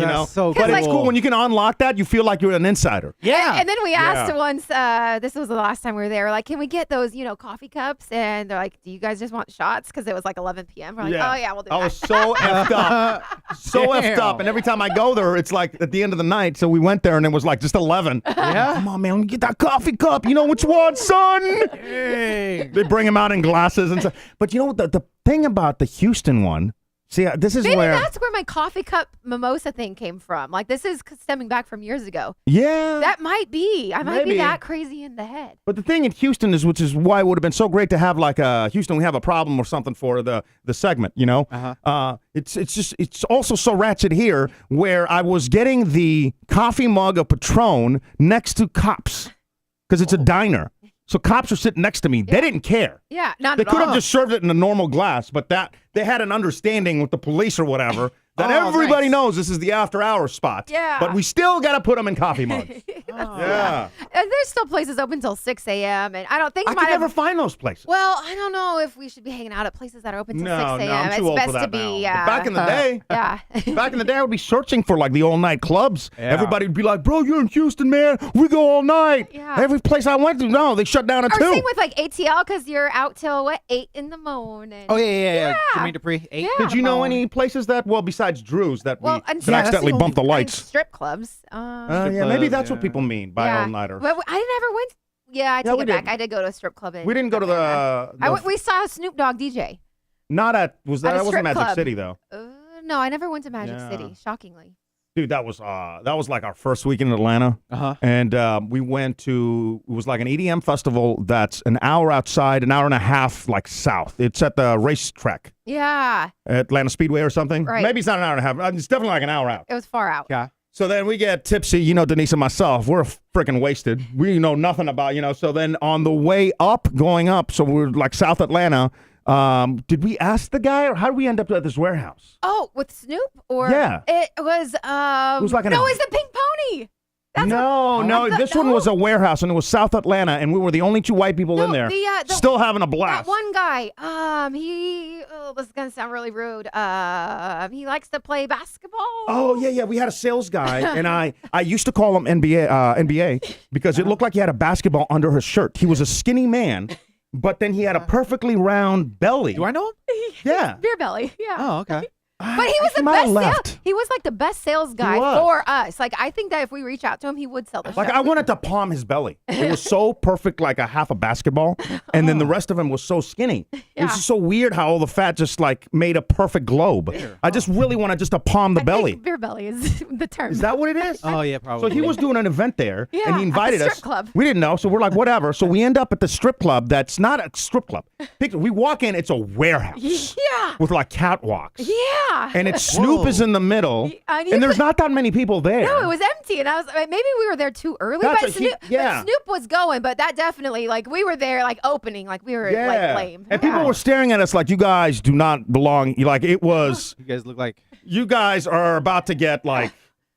you know. So But it's cool. cool when you can unlock that. You feel like you're an insider. Yeah. And then we asked once, this was the last time we were there, like, can we get those, coffee cups? And they're like, do you guys just want shots? Because it was like 11 p.m. We're like, oh, yeah, we'll do that. I was so effed up. So effed up. And every time I go there, it's like at the end of the night. So we went there, and it was like just 11. Yeah. Come on, man. Let me get that coffee cup. You know which one, son? Hey. They bring them out in glasses and stuff. But you know what? The thing about the Houston one, see, this is Maybe where. that's where my coffee cup mimosa thing came from. Like, this is stemming back from years ago. Yeah. That might be. I might be Maybe. that crazy in the head. But the thing in Houston is, which is why it would have been so great to have like Houston, we have a problem or something for the segment, you know? It's also so ratchet here where I was getting the coffee mug of Patron next to cops because it's a diner. So cops are sitting next to me. They didn't care. Yeah, not They at all. could have just served it in a normal glass, but that they had an understanding with the police or whatever that everybody nice. knows this is the after-hours spot. Yeah. But we still got to put them in coffee mugs. Yeah. And there's still places open till 6 a.m. And I don't think I could never find those places. Well, I don't know if we should be hanging out at places that are open till 6 a.m. No, I'm too it's old best for that to be. now. But back in the day, Yeah. back in the day, I would be searching for like the all-night clubs. Yeah. Everybody would be like, "Bro, you're in Houston, man. We go all night." Yeah. Every place I went to, no, they shut down at Or 2. same with like ATL because you're out till what 8 in the morning. Oh yeah. Yeah. Jermaine Dupri. 8. Yeah. Did you know any places that, well, besides Drew's, that we Well, and that accidentally bumped the And lights? strip clubs. Yeah, maybe that's what people mean by yeah. all-nighter. But I never went. Yeah, I take we it back. did. I did go to a strip club. We didn't go to we saw Snoop Dogg DJ. Not at At a that wasn't strip Magic club. City though. No, I never went to Magic Yeah. City. Shockingly. Dude, that was like our first week in Atlanta. And we went to, it was like an EDM festival that's an hour outside, an hour and a half like south. It's at the racetrack, Yeah, Atlanta Speedway or something. Right. Maybe it's not an hour and a half. It's definitely like an hour out. it was far out. Yeah. So then we get tipsy, Denise and myself, we're freaking wasted. We know nothing about, so then on the way up, going up, so we're like South Atlanta, did we ask the guy or how did we end up at this warehouse? Oh, with Snoop or Yeah. it was like an- no, it's the Pink Pony. No, this one was a warehouse and it was South Atlanta and we were the only two white people in there, still having a That blast. one guy, this is gonna sound really rude. He likes to play basketball. Oh yeah, we had a sales guy, and I used to call him NBA because it looked like he had a basketball under his shirt. He was a skinny man, but then he had a perfectly round belly. Do I know him? Yeah. Beer belly. Yeah. Oh, okay. But he was the might have best. left. He was like the best sales guy for us. Like, I think that if we reach out to him, he would sell the show. Like, I wanted to palm his belly. It was so perfect, like a half a basketball, and then the rest of him was so skinny. It was just so weird how all the fat just like made a perfect globe. I just really wanted just to palm the belly. Beer belly is the term. Is that what it is? Oh yeah, probably. So he was doing an event there, and he invited at the us. strip club. We didn't know, so we're like, whatever. So we end up at the strip club. That's not a strip club. We walk in, it's a warehouse. Yeah. With like catwalks. Yeah. And it's Snoop is in the middle, and there's not that many people there. No, it was empty, and I was like, maybe we were there too early. But Snoop was going, but that definitely, like, we were there, like, opening, like we were like lame. And people were staring at us like, you guys do not belong. Like, it was. You guys look like. You guys are about to get like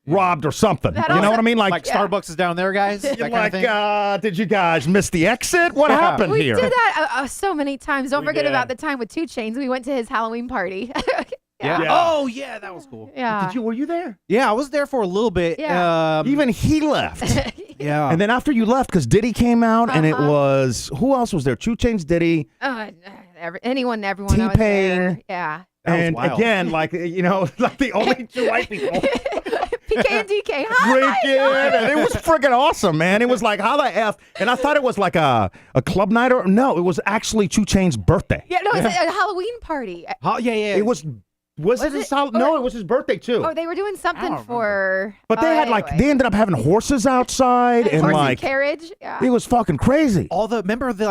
robbed or something. You know what I mean? Like Starbucks is down there, guys. That kind of thing. Did you guys miss the exit? What happened here? We did that so many times. Don't forget about the time with 2 Chainz. We went to his Halloween party. Yeah. Oh yeah, that was cool. Yeah. Were you there? Yeah, I was there for a little bit. Yeah. Even he left. Yeah. And then after you left, because Diddy came out, and it was who else was there? 2 Chainz, Diddy. Everyone. T-Pain. Yeah. And again, like, you know, like the only 2 white people. PK and DK. Drinking. And it was freaking awesome, man. It was like, how the F? And I thought it was like a club night or no, it was actually 2 Chainz' birthday. Yeah, no, it's a Halloween party. Yeah. It was it his no, it was his birthday too. Oh, they were doing something for But they had like they ended up having horses outside and like carriage. Yeah. It was fucking crazy. Remember they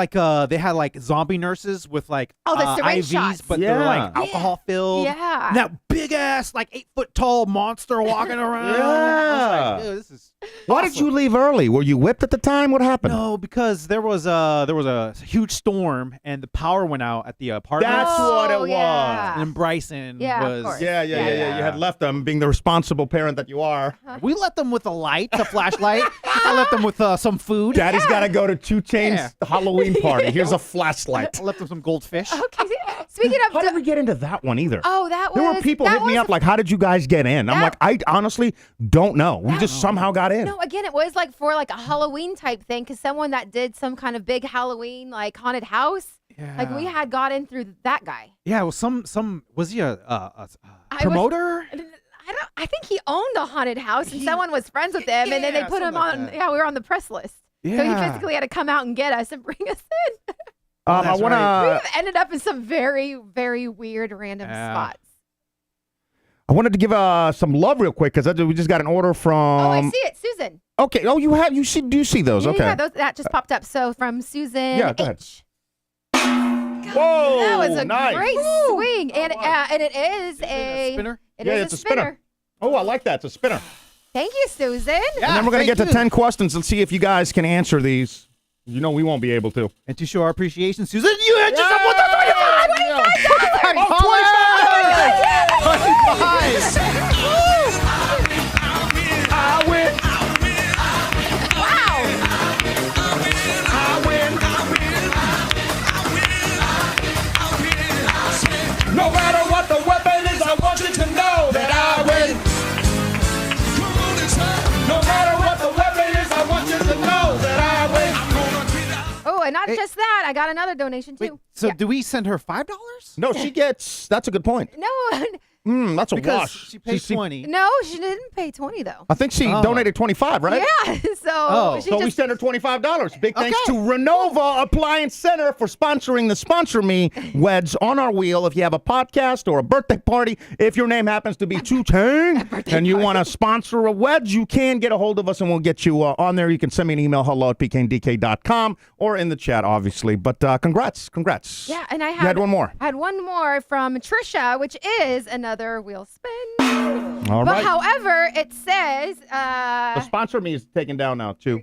had like zombie nurses with like the syringe IVs, shots. but they're like alcohol filled. Yeah. And that big ass like 8-foot tall monster walking around. Yeah. I was like, this is Why did you leave early? Were you whipped at the time? What happened? No, because there was a huge storm and the power went out at the apartment. That's what it was. And Bryson was. Of course. Yeah. You had left them, being the responsible parent that you are. We left them with a flashlight. I left them with some food. Daddy's got to go to 2 Chainz Halloween party. Here's a flashlight. I left them some goldfish. Okay. Speaking of, how did we get into that one either? Oh, there were people hitting me up like, "How did you guys get in?" I'm like, I honestly don't know. We just somehow got in. No, again, it was like for like a Halloween type thing because someone that did some kind of big Halloween like haunted house. Yeah. Like we had got in through that guy. Yeah, well, was he a promoter? I think he owned a haunted house and someone was friends with him, and then they put him on. We were on the press list. Yeah. So he physically had to come out and get us and bring us in. I want to. We've ended up in some very, very weird random spots. I wanted to give some love real quick because we just got an order from. Oh, I see it, Susan. Okay. Oh, you see those? Okay. Yeah, that just popped up. So from Susan. Yeah, go ahead. Whoa, that was a nice. great swing, and it is a spinner. It's a spinner. Oh, I like that. It's a spinner. Thank you, Susan. Yeah, and then we're gonna get to 10 questions and see if you guys can answer these. You know we won't be able to. And to show our appreciation, Susan, you had just up with the 25. I win. Wow. No matter what the weapon is, I want you to know that I win. No matter what the weapon is, I want you to know that I win. Oh, and not just that, I got another donation too. Wait, so do we send her $5? No, she gets. That's a good point. No, That's a because wash. she paid 20. no, she didn't pay 20 though. I think she donated 25, right? Yeah, so So we sent her $25. Big thanks to Renova Appliance Center for sponsoring the Sponsor Me Weds on our wheel. If you have a podcast or a birthday party, if your name happens to be 2 Chainz and you want to sponsor a Weds, you can get a hold of us and we'll get you on there. You can send me an email, hello@pkndk.com, or in the chat, obviously. But congrats. Yeah, and I You had one more. I had one more from Trisha, which is another wheel spin. All But right. however, it says The Sponsor Me is taken down now, too.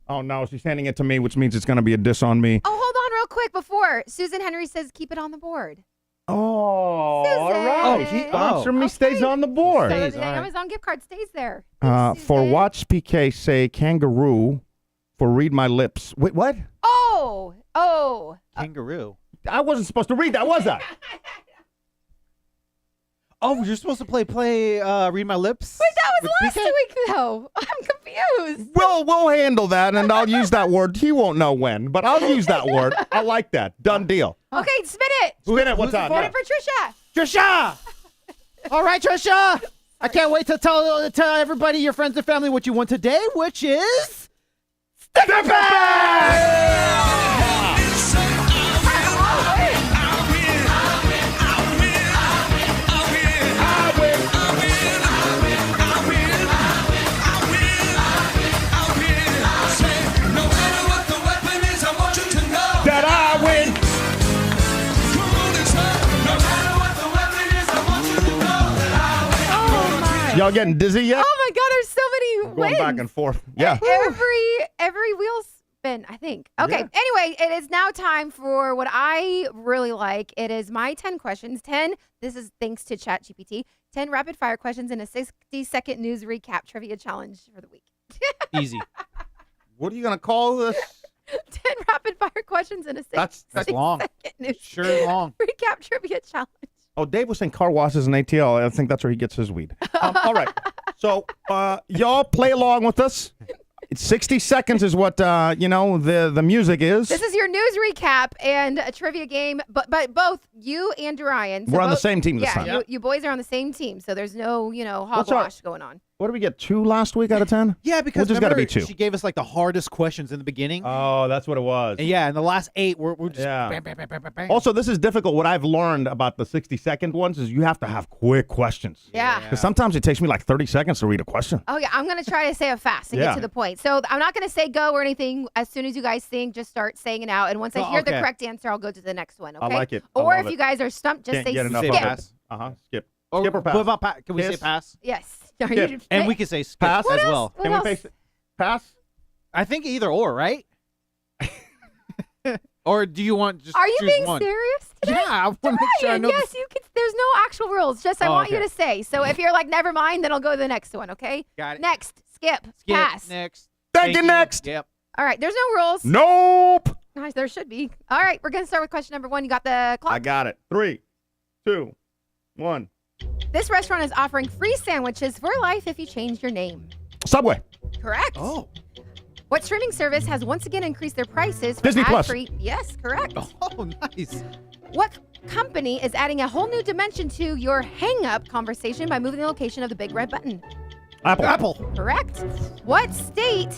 Oh, no, she's handing it to me, which means it's going to be a diss on me. Oh, hold on real quick before. Susan Henry says keep it on the board. Oh, all Susan. right. Sponsor Me stays on the board. So Stays, the all right. Amazon gift card stays there. For Susan. Watch PK say kangaroo, for Read My Lips. Wait, what? Oh. Kangaroo. I wasn't supposed to read that, was I? Oh, you're supposed to play Read My Lips? Wait, that was with last PK? week though. I'm confused. We'll handle that, and I'll use that word. He won't know when, but I'll use that word. I like that. Done deal. Okay, spin it. Spin it. What's Who's on? Spin Yeah. it for Trisha. Trisha! All right, Trisha! I can't wait to tell everybody, your friends and family, what you won today, which is Sticker Bag! That I win. Y'all getting dizzy yet? Oh my God, there's so many Going wins. back and forth. Yeah. Every wheel spin, I think. Okay. Yeah. Anyway, it is now time for what I really like. It is my 10 questions. 10. This is thanks to ChatGPT. 10 rapid fire questions and a 60-second news recap trivia challenge for the week. Easy. What are you gonna call this? 10 rapid fire questions and a That's 60 long. second news Sure long. recap trivia challenge. Oh, Dave was saying car washes and ATL. I think that's where he gets his weed. All right. So y'all play along with us. 60 seconds is what the music is. This is your news recap and a trivia game, but both you and Duryan. We're on the same team this time. Yeah, you boys are on the same team, so there's no, hogwash going on. What did we get? 2 last week out of 10? Yeah, because We'll just gotta remember, be 2. she gave us like the hardest questions in the beginning. Oh, that's what it was. And yeah, and the last 8 we're just Yeah. bam, bam, bam, bam, bam, bam. Also, this is difficult. What I've learned about the 60-second ones is you have to have quick questions. Yeah. Because sometimes it takes me like 30 seconds to read a question. Oh, yeah. I'm going to try to say it fast and Yeah. get to the point. So I'm not going to say go or anything. As soon as you guys think, just start saying it out. And once I hear the okay. correct answer, I'll go to the next one. I Okay. like it. I Or love if it. you guys are stumped, just Can't say get enough skip. of it. Pass. Skip. Or Skip or pass? What about can we say Kiss? pass? Yes. Are Skip. you- And we can say skip Pass? as What well. What Can else? we pass? I think either or, right? Or do you want just Are you choose being one? serious today? Yeah, I want to make sure I Duryan, know. yes, you can. There's no actual rules. Just I Oh, want you okay. to say. So if you're like, never mind, then I'll go to the next one. Okay. Got it. Next, skip, Skip. pass. Next. Thank you, next. Yep. All right. There's no rules. Nope. Nice. There should be. All right. We're gonna start with question number 1. You got the clock. I got it. 3, 2, 1. This restaurant is offering free sandwiches for life if you change your name. Subway. Correct. Oh. What streaming service has once again increased their prices for Disney Plus. ad-free? Yes, correct. Oh, nice. What company is adding a whole new dimension to your hang-up conversation by moving the location of the big red button? Apple. Correct. What state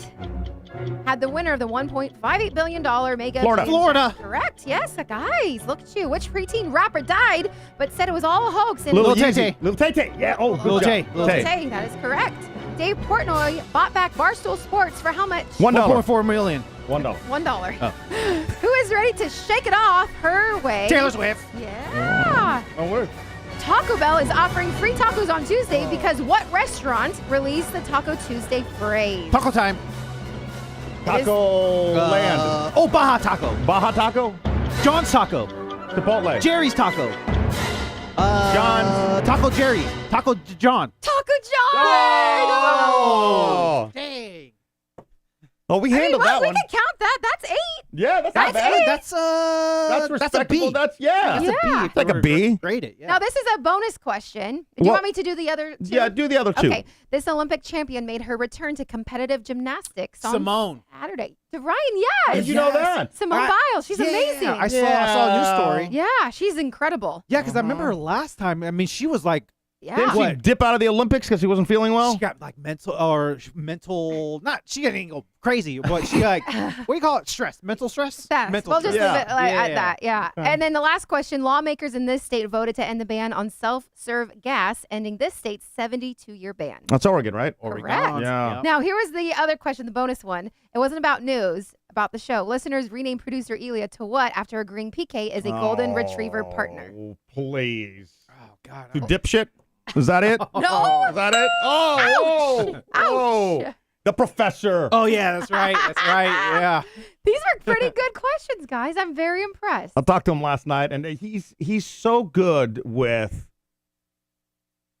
had the winner of the $1.58 billion mega Florida. Florida. Correct. Yes, guys, look at you. Which preteen rapper died but said it was all a hoax? And Little Tay Yeezy. Tay. Little Tay Tay. Yeah. Oh, good Lil job. Tay. Lil Tay. Tay, that is correct. Dave Portnoy bought back Barstool Sports for how much? $1. 1.4 million. $1. $1. Oh. Who is ready to shake it off her way? Taylor Swift. Yeah. Oh, word. Taco Bell is offering free tacos on Tuesday because what restaurant released the Taco Tuesday phrase? Taco time. Taco Land. Oh, Baja Taco. Baja Taco. John's Taco. Chipotle. Jerry's Taco. John's. Taco Jerry. Taco John. Taco John! Oh. Dang. Oh, we I mean, handled well, that we one. can count that. That's 8. Yeah, that's not bad. That's That's a respectable. B. That's yeah. That's a B. Yeah. if Like a we're B. Grade it. Yeah. Now, this is a bonus question. Do you Well- want me to do the other 2? Yeah, do the other 2. Okay. This Olympic champion made her return to competitive gymnastics on Simone. Saturday. Duryan, yes. How did you know that? Simone Biles. She's Yeah, amazing. I saw a news story. Yeah, she's incredible. Yeah, because I remember her last time. I mean, she was like, Yeah. Didn't she What? dip out of the Olympics because he wasn't feeling well? she got like mental. Not she didn't go crazy, but she like what do you call it? Stress, mental stress. Yes. Mental We'll just stress. leave it like Yeah, at yeah. that. Yeah. And then the last question: lawmakers in this state voted to end the ban on self-serve gas, ending this state's 72-year ban. That's Oregon, right? Oregon. Correct. Yeah. Now, here was the other question, the bonus one. It wasn't about news, about the show. Listeners renamed producer Elia to what after agreeing PK is a golden retriever partner? Oh, please. Oh God. To dipshit? Is that it? No. Is that it? Oh, Ouch. oh. The professor. Oh yeah, that's right. That's right. Yeah. These were pretty good questions, guys. I'm very impressed. I talked to him last night, and he's so good with,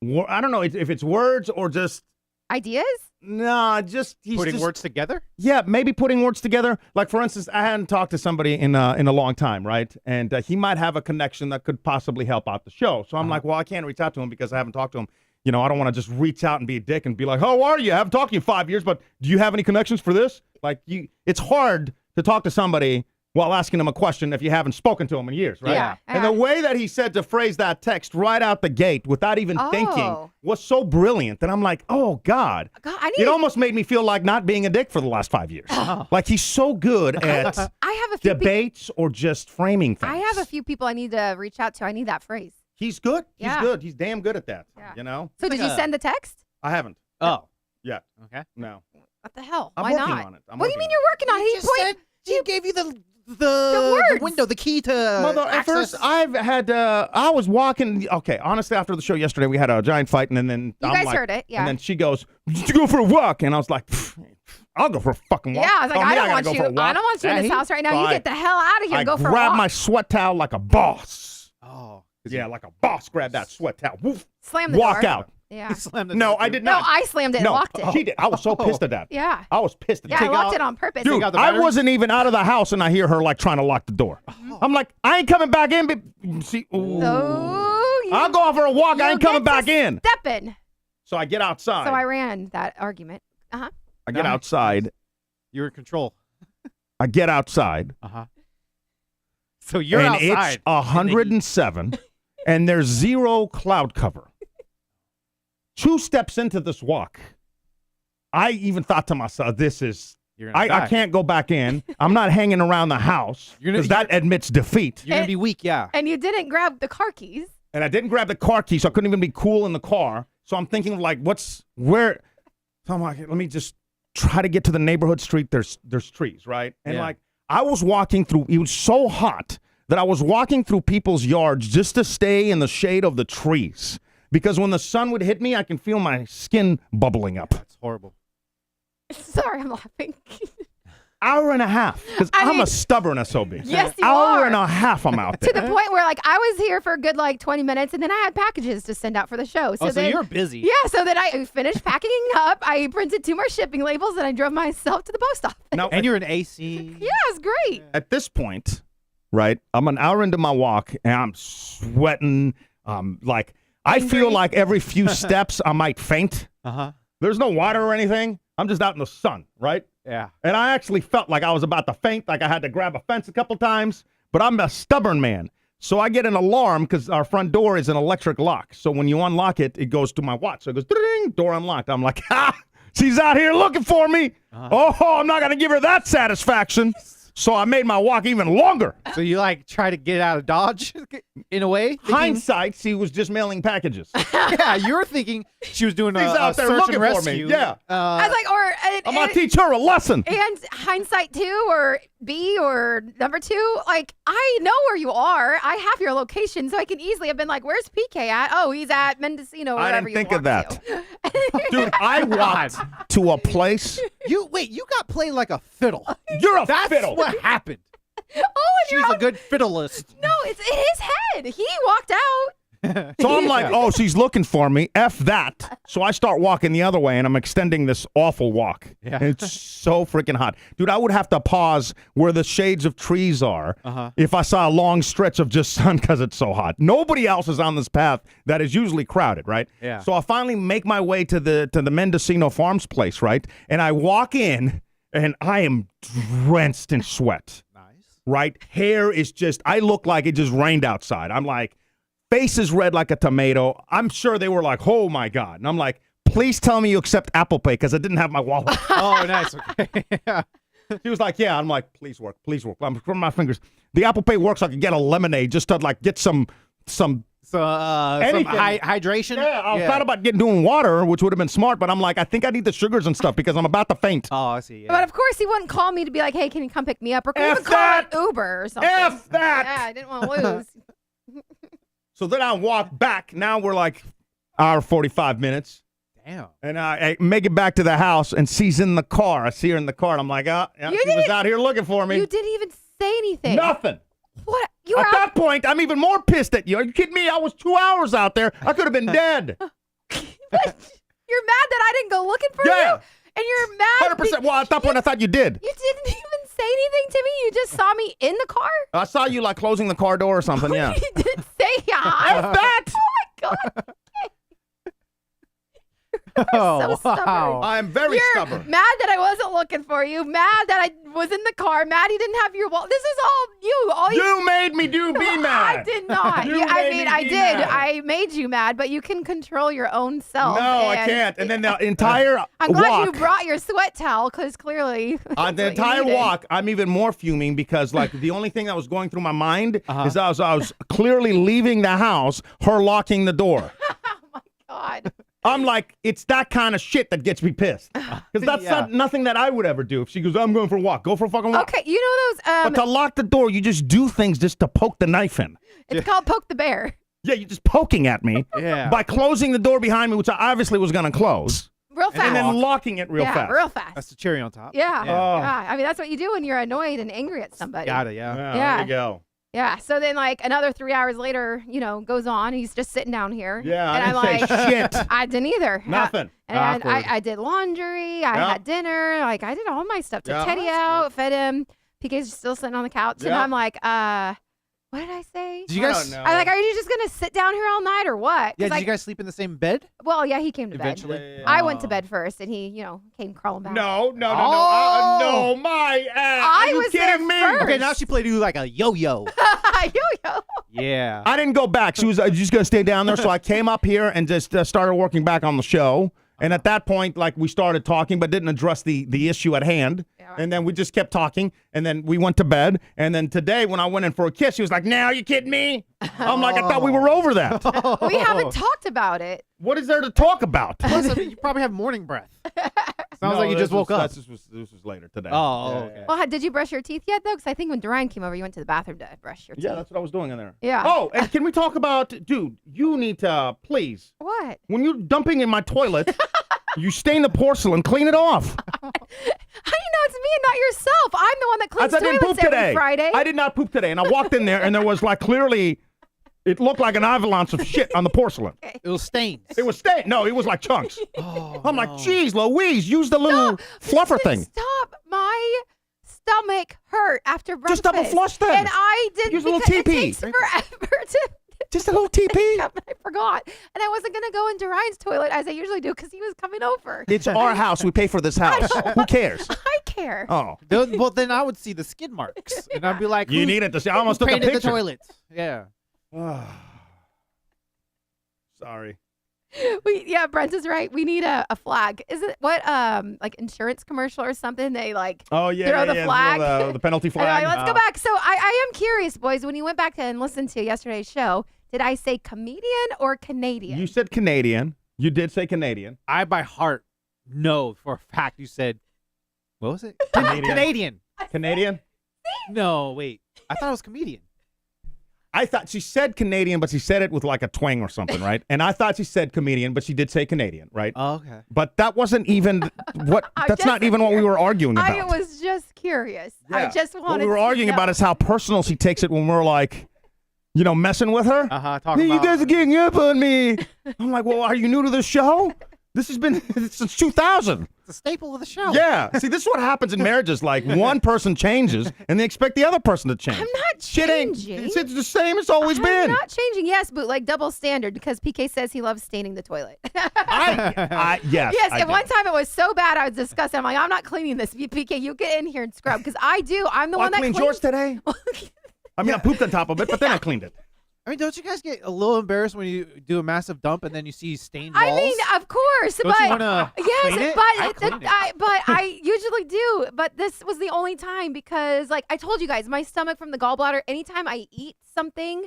I don't know if it's words or just, Ideas? no, just he's Putting just, words together. Yeah, maybe putting words together. Like, for instance, I hadn't talked to somebody in a long time, right? And he might have a connection that could possibly help out the show. So I'm like, well, I can't reach out to him because I haven't talked to him. You know, I don't want to just reach out and be a dick and be like, how are you? I haven't talked to you in 5 years, but do you have any connections for this? Like, it's hard to talk to somebody while asking him a question if you haven't spoken to him in years, right? Yeah. And the way that he said to phrase that text right out the gate without even thinking was so brilliant that I'm like, oh, God. It almost made me feel like not being a dick for the last 5 years. Like he's so good at debates or just framing things. I have a few people I need to reach out to. I need that phrase. He's good. He's Yeah. good. He's damn good at that, you know? So did you send the text? I haven't. Oh. Yeah. Okay. No. What the hell? I'm Why working not? on it. What do you mean you're working on it? He gave you the words. window, the key to At first, I've had, I was walking, okay, honestly, after the show yesterday, we had a giant fight, and then You I'm guys like- heard it, yeah. And then she goes, did you go for a walk? And I was like, I'll go for a fucking walk. Yeah, I was like, Tell me I don't gotta want go you. for a walk. I don't want you in this house right now. So You get the hell out of here and go for a grab walk. my sweat towel like a boss. Oh. Yeah, like a boss. Grab that sweat towel. Woof. Slam the Walk door. out. Yeah. No, I did not. No, I slammed it and No, locked it. she did. I was so pissed at that. Yeah. I was pissed at Yeah, that. I locked it on purpose. Dude, I wasn't even out of the house, and I hear her like trying to lock the door. I'm like, I ain't coming back in. See, ooh. I'll go for a walk. I ain't coming back in. Stepping. So I get outside. So I ran that argument. Uh-huh. I get outside. You're in control. I get outside. Uh-huh. So you're and outside. it's 107, and there's zero cloud cover. 2 steps into this walk, I even thought to myself, this is, I can't go back in. I'm not hanging around the house because that admits defeat. You're going to be weak, yeah. And you didn't grab the car keys. And I didn't grab the car key, so I couldn't even be cool in the car. So I'm thinking, like, where? So I'm like, let me just try to get to the neighborhood street. There's trees, right? And like, I was walking through, it was so hot that I was walking through people's yards just to stay in the shade of the trees. Because when the sun would hit me, I can feel my skin bubbling up. It's horrible. Sorry, I'm laughing. Hour and a half. Because I'm a stubborn SOB. Yes, you Hour are. and a half I'm out To there. the point where, like, I was here for a good, 20 minutes, and then I had packages to send out for the show. So then, you're busy. Yeah, so then I finished packing up. I printed 2 more shipping labels, and I drove myself to the post office. Now, And you're in AC. Yeah, it was great. At this point, right, I'm an hour into my walk, and I'm sweating. I feel like every few steps I might faint. Uh-huh. There's no water or anything. I'm just out in the sun, right? Yeah. And I actually felt like I was about to faint, like I had to grab a fence a couple times, but I'm a stubborn man. So I get an alarm because our front door is an electric lock. So when you unlock it, it goes to my watch. So it goes, ding, door unlocked. I'm like, ha, she's out here looking for me. Oh, I'm not going to give her that satisfaction. So I made my walk even longer. So you try to get out of Dodge in a way? Hindsight, she was just mailing packages. Yeah, you were thinking she was doing She's a out there search looking and for rescue. me. Yeah. I was like, I'm going to teach her a lesson. And hindsight 2 or B or number 2, I know where you are. I have your location, so I can easily have been like, where's PK at? Oh, he's at Mendocino. I wherever didn't think you of that. Dude, I walked to a place. You got played like a fiddle. You're a That's fiddle. what happened. Oh, and She's you're a good fiddleist. No, it's in his head. He walked out. So I'm like, oh, she's looking for me. F that. So I start walking the other way, and I'm extending this awful walk. Yeah. And it's so freaking hot. Dude, I would have to pause where the shades of trees are if I saw a long stretch of just sun because it's so hot. Nobody else is on this path that is usually crowded, right? Yeah. So I finally make my way to the Mendocino Farms place, right? And I walk in, and I am drenched in sweat. Right? Hair is just, I look like it just rained outside. I'm like, face is red like a tomato. I'm sure they were like, oh my God. And I'm like, please tell me you accept Apple Pay because I didn't have my wallet. Oh, nice. Okay. Yeah. He was like, yeah. I'm like, please work. I'm from my fingers. The Apple Pay works so I can get a lemonade just to get some anything. Some hydration. Yeah, I thought about doing water, which would have been smart, but I'm like, I think I need the sugars and stuff because I'm about to faint. Oh, I see. Yeah. But of course, he wouldn't call me to be like, hey, can you come pick me up? Or can you even call an Uber or something? F that! Yeah, I didn't want to lose. So then I walk back. Now we're like hour 45 minutes. Damn. And I make it back to the house, and she's in the car. I see her in the car, and I'm like, oh, yeah, she was out here looking for me. You didn't even say anything. Nothing. What? You At were that point, I'm even more pissed at you. Are you kidding me? I was 2 hours out there. I could have been dead. You're mad that I didn't go looking for Yeah. you? And you're mad 100%. Well, at that point, I thought you did. You didn't even say anything to me? You just saw me in the car? I saw you closing the car door or something, yeah. You didn't say hi. F that! Oh, my God. So stubborn. I'm very You're stubborn. mad that I wasn't looking for you. Mad that I was in the car. Mad you didn't have your wallet. This is all you. You made me be mad. I did not. You I made mean, me I be did. mad. I made you mad, but you can control your own self. No, I can't. And then the entire I'm glad walk. you brought your sweat towel because clearly. On the that's what you entire needed. walk, I'm even more fuming because, like, the only thing that was going through my mind is I was clearly leaving the house, her locking the door. God. I'm like, it's that kind of shit that gets me pissed. Because that's not nothing that I would ever do. If she goes, I'm going for a walk, go for a fucking walk. Okay, you know those. But to lock the door, you just do things just to poke the knife in. It's called poke the bear. Yeah, you're just poking at me by closing the door behind me, which I obviously was going to close. Real fast. And then locking it real fast. real fast. That's the cherry on top. Yeah. Oh. Yeah. I mean, that's what you do when you're annoyed and angry at somebody. Got it, yeah. There you go. Yeah. So then, like, another 3 hours later, goes on. He's just sitting down here. Yeah, And I I'm didn't like, say shit. I didn't either. Nothing. And I did laundry. I had dinner. Like, I did all my stuff. Took Teddy out, fed him. PK's still sitting on the couch. And I'm like, what did I say? Did you guys? I like, are you just going to sit down here all night or what? Yeah, did you guys sleep in the same bed? Well, yeah, he came to Eventually? bed. I went to bed first, and he, came crawling back. No, Oh. no, my ass. I Are you was kidding me? there Okay, now she played you like a yo-yo. Yo-yo. Yeah. I didn't go back. She was just going to stay down there. So I came up here and just started working back on the show. And at that point, like, we started talking, but didn't address the issue at hand. Yeah. And then we just kept talking. And then we went to bed. And then today, when I went in for a kiss, she was like, "Now, you kidding me?" I'm like, I thought we were over that. We haven't talked about it. What is there to talk about? Plus, I mean, you probably have morning breath. Sounds No, like you just woke up. This was later today. Oh, Yeah, okay. Well, did you brush your teeth yet, though? Because I think when Duryan came over, you went to the bathroom to brush your teeth. Yeah, that's what I was doing in there. Yeah. Oh, and can we talk about, dude, you need to, please, What? when you're dumping in my toilet, you stain the porcelain, clean it off. How do you know it's me and not yourself? I'm the one that cleans I didn't toilets poop every today. Friday. I did not poop today. And I walked in there, and there was, like, clearly, it looked like an avalanche of shit on the porcelain. It was stains. It was stained. No, it was like chunks. Oh, I'm like, geez, Louise, use the little fluffer thing. Stop. My stomach hurt after breakfast. Just double flush then. And I didn't. Use a little because TP. It takes forever to. Just a little TP. I forgot. And I wasn't going to go into Ryan's toilet as I usually do because he was coming over. It's our house. We pay for this house. Who cares? I care. Oh. Well, then I would see the skid marks, and I'd be like, You who's- need it to see. I almost who took a painted picture. the toilets. Yeah. Sorry. Brent is right. We need a flag. Is it what like insurance commercial or something? They like Oh, yeah. throw yeah, the yeah, flag. The penalty Anyway, flag. let's go back. So I am curious, boys. When you went back and listened to yesterday's show, did I say comedian or Canadian? You said Canadian. You did say Canadian. I by heart know for a fact you said, what was it? Canadian. Canadian? No, wait. I thought it was comedian. I thought she said Canadian, but she said it with like a twang or something, right? And I thought she said comedian, but she did say Canadian, right? Oh, okay. But that wasn't even what. I'm That's not just even what we were arguing about. I was just curious. I Yeah. just What wanted we were to arguing know. about is how personal she takes it when we're like, messing with her. Talking You about guys are getting up on me. I'm like, well, are you new to the show? This has been since 2000. it's a staple of the show. Yeah. See, this is what happens in marriages. Like, one person changes, and they expect the other person to change. I'm not Shit ain't. changing. It's the same it's always I'm been. not changing. Yes, but like double standard because PK says he loves staining the toilet. Yes. Yes, I and do. one time it was so bad I was disgusted. I'm like, I'm not cleaning this. PK, you get in here and scrub because I do. I'm the Well, one I that cleaned cleans. yours today. I mean, I pooped on top of it, but then I cleaned it. I mean, don't you guys get a little embarrassed when you do a massive dump and then you see stained walls? I mean, of course, Don't but you wanna clean yes, it? but I clean it. but I usually do. But this was the only time because, like I told you guys, my stomach from the gallbladder. Anytime I eat something,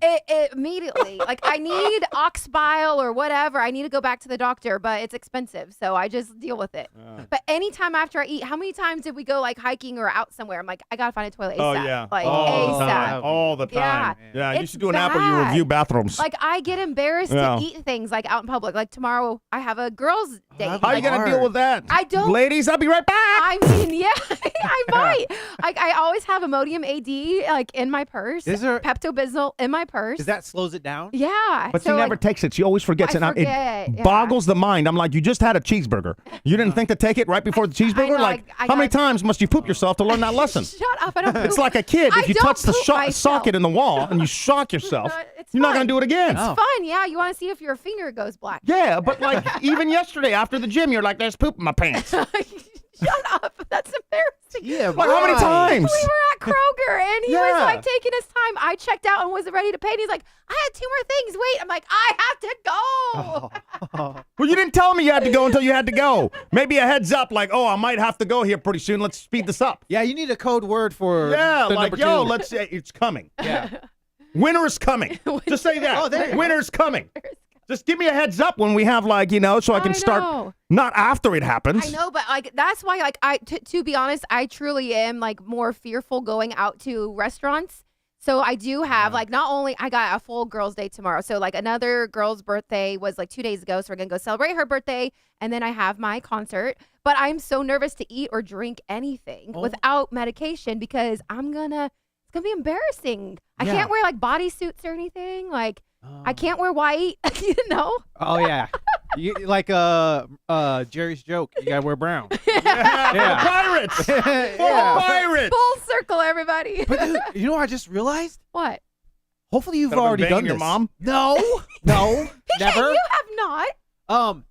it immediately like I need ox bile or whatever. I need to go back to the doctor, but it's expensive, so I just deal with it. But anytime after I eat, how many times did we go like hiking or out somewhere? I'm like, I gotta find a toilet ASAP. Oh, yeah. Like all the ASAP. time. All the time. Yeah, you It's should do an app where you bad. review bathrooms. Like I get embarrassed Yeah. to eat things like out in public. Like tomorrow, I have a girls' date. How are you Like, going to deal with that? I don't- Ladies, I'll be right back. I mean, yeah, I might. Like I always have Imodium AD like in my purse. Is there- Pepto-Bismol in my purse? Does that slows it down? Yeah. But so, she never like, takes it. She always forgets I it. forget, It yeah. boggles the mind. I'm like, you just had a cheeseburger. You didn't think to take it right before the cheeseburger? know, like, I how many got- times must you poop yourself to learn that lesson? Shut up! I don't. Poop. It's like a kid. I If you don't touch the poop myself. socket in the wall and you shock yourself, It's You're not going to do it again. No. It's fun. Yeah, you want to see if your finger goes black. Yeah, but like even yesterday after the gym, you're like, there's poop in my pants. Shut up. That's embarrassing. Yeah, Like, how many times? We were at Kroger and he was Yeah. like taking his time. I checked out and was ready to pay. And he's like, I had 2 more things. Wait. I'm like, I have to go. Well, you didn't tell me you had to go until you had to go. Maybe a heads up, like, oh, I might have to go here pretty soon. Let's speed this up. Yeah, you need a code word for Yeah, the like, number yo, 2. let's say it's coming. Yeah. Winter is coming. Just say that. Oh, there you go. Winter's coming. Just give me a heads up when we have, like, so I can start. know. Not after it happens. I know, but like that's why, like, to be honest, I truly am like more fearful going out to restaurants. So I do have like not only I got a full girls' day tomorrow. So like another girl's birthday was like 2 days ago. So we're gonna go celebrate her birthday, and then I have my concert. But I'm so nervous to eat or drink anything without medication because it's gonna be embarrassing. I can't wear like bodysuits or anything. Like I can't wear white. Oh yeah. You, like Jerry's joke. You gotta wear brown. Yeah. Pirates. Pirates. Full circle, everybody. But dude, you know what I just realized? What? Hopefully you've That I've been already banging done your this. mom? No, no, never. You have not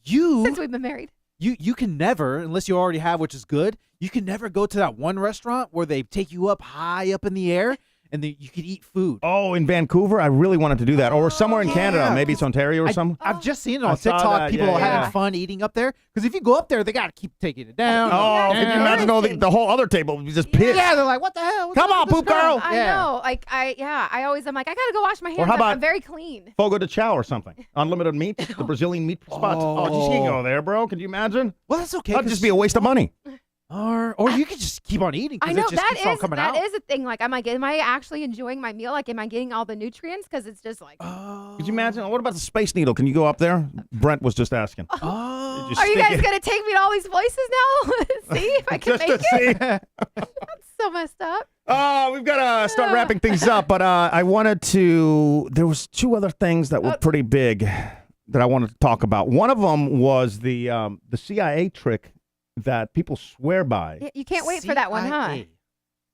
You since we've been married. you can never, unless you already have, which is good. You can never go to that one restaurant where they take you up high up in the air and you could eat food. Oh, in Vancouver, I really wanted to do that, or somewhere in Canada, maybe it's Ontario or something. I've just seen it I on saw TikTok. that, People yeah, having yeah. fun eating up there. Because if you go up there, they gotta keep taking it down. Oh, can you imagine the whole other table just pissed? Yeah, they're like, what the hell? What's Come up on, with this poop girl. I know. Like I always am like I gotta go wash my hands. how about- I'm very clean. Fogo de Chao or something. Unlimited meat, the Brazilian meat spots. Oh, just you go there, bro. Could you imagine? Well, that's okay. That'd just be a waste of money. Or you could just keep on eating. I 'Cause know it just keeps on coming out. that is a thing. Like, am I actually enjoying my meal? Like, am I getting all the nutrients? Because it's just like. Could you imagine? What about the Space Needle? Can you go up there? Brent was just asking. Oh. Just Are you stick guys it- gonna take me to all these places now? See if I can Just make to it. see. That's so messed up. We've got to start wrapping things up, but I wanted to. There was 2 other things that were pretty big that I wanted to talk about. One of them was the CIA trick that people swear by. You can't wait for that one, huh? CIA.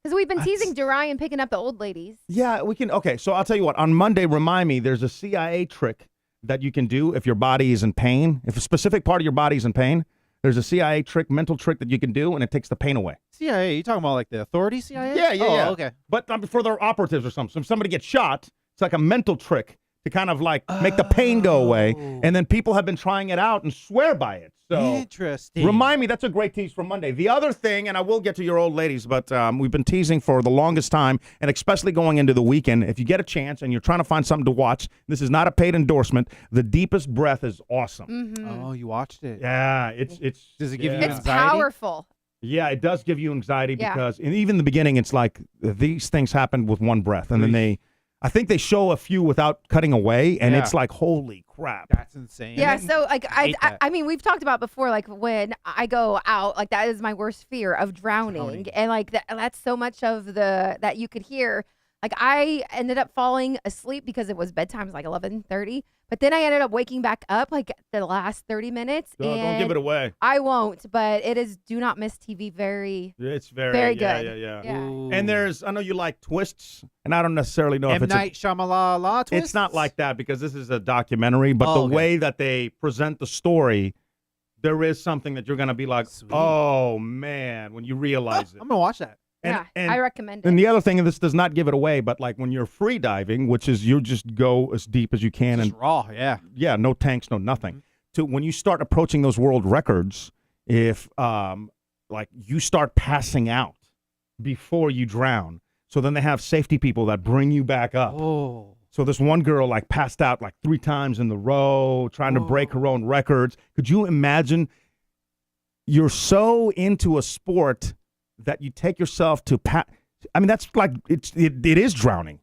Because we've been teasing Duryan picking up the old ladies. Yeah, we can. Okay, so I'll tell you what. On Monday, remind me. There's a CIA trick that you can do if your body is in pain. If a specific part of your body is in pain, there's a CIA trick, mental trick that you can do, and it takes the pain away. CIA? You talking about like the authority CIA? Yeah, yeah, oh, yeah. Okay. But for their operatives or something. So if somebody gets shot, it's like a mental trick to kind of like make the pain go away. And then people have been trying it out and swear by it. So Interesting. remind me, that's a great tease for Monday. The other thing, and I will get to your old ladies, but we've been teasing for the longest time, and especially going into the weekend. If you get a chance and you're trying to find something to watch, this is not a paid endorsement. The Deepest Breath is awesome. Oh, you watched it? Yeah, it's. Does it give you It's anxiety? powerful. Yeah, it does give you anxiety Yeah. because, and even in the beginning, it's like these things happen with one breath, and then I think they show a few without cutting away, and it's like, holy crap. That's insane. Yeah, so like hate that. I mean, we've talked about before, like when I go out, like that is my worst fear of drowning. And like that's so much of that you could hear. Like I ended up falling asleep because it was bedtime, it was like 11:30. But then I ended up waking back up like the last 30 minutes. Don't give it away. I won't, but it is do not miss TV It's very, very yeah, good. Yeah. Ooh. And I know you like twists, and I don't necessarily know if M. it's Night Shyamalan twist? it's not like that because this is a documentary, but the okay. way that they present the story, there is something that you're going to be like, Sweet. oh, man, when you realize it. I'm gonna watch that. yeah, and I recommend And it. the other thing, and this does not give it away, but like when you're free diving, which is you just go as deep as you can, Just and raw, yeah. yeah, no tanks, no nothing. To when you start approaching those world records, if like you start passing out before you drown, so then they have safety people that bring you back up. Oh. So this one girl like passed out like 3 times in the row, trying to break her own records. Could you imagine? You're so into a sport that you take yourself to I mean, that's like it is drowning.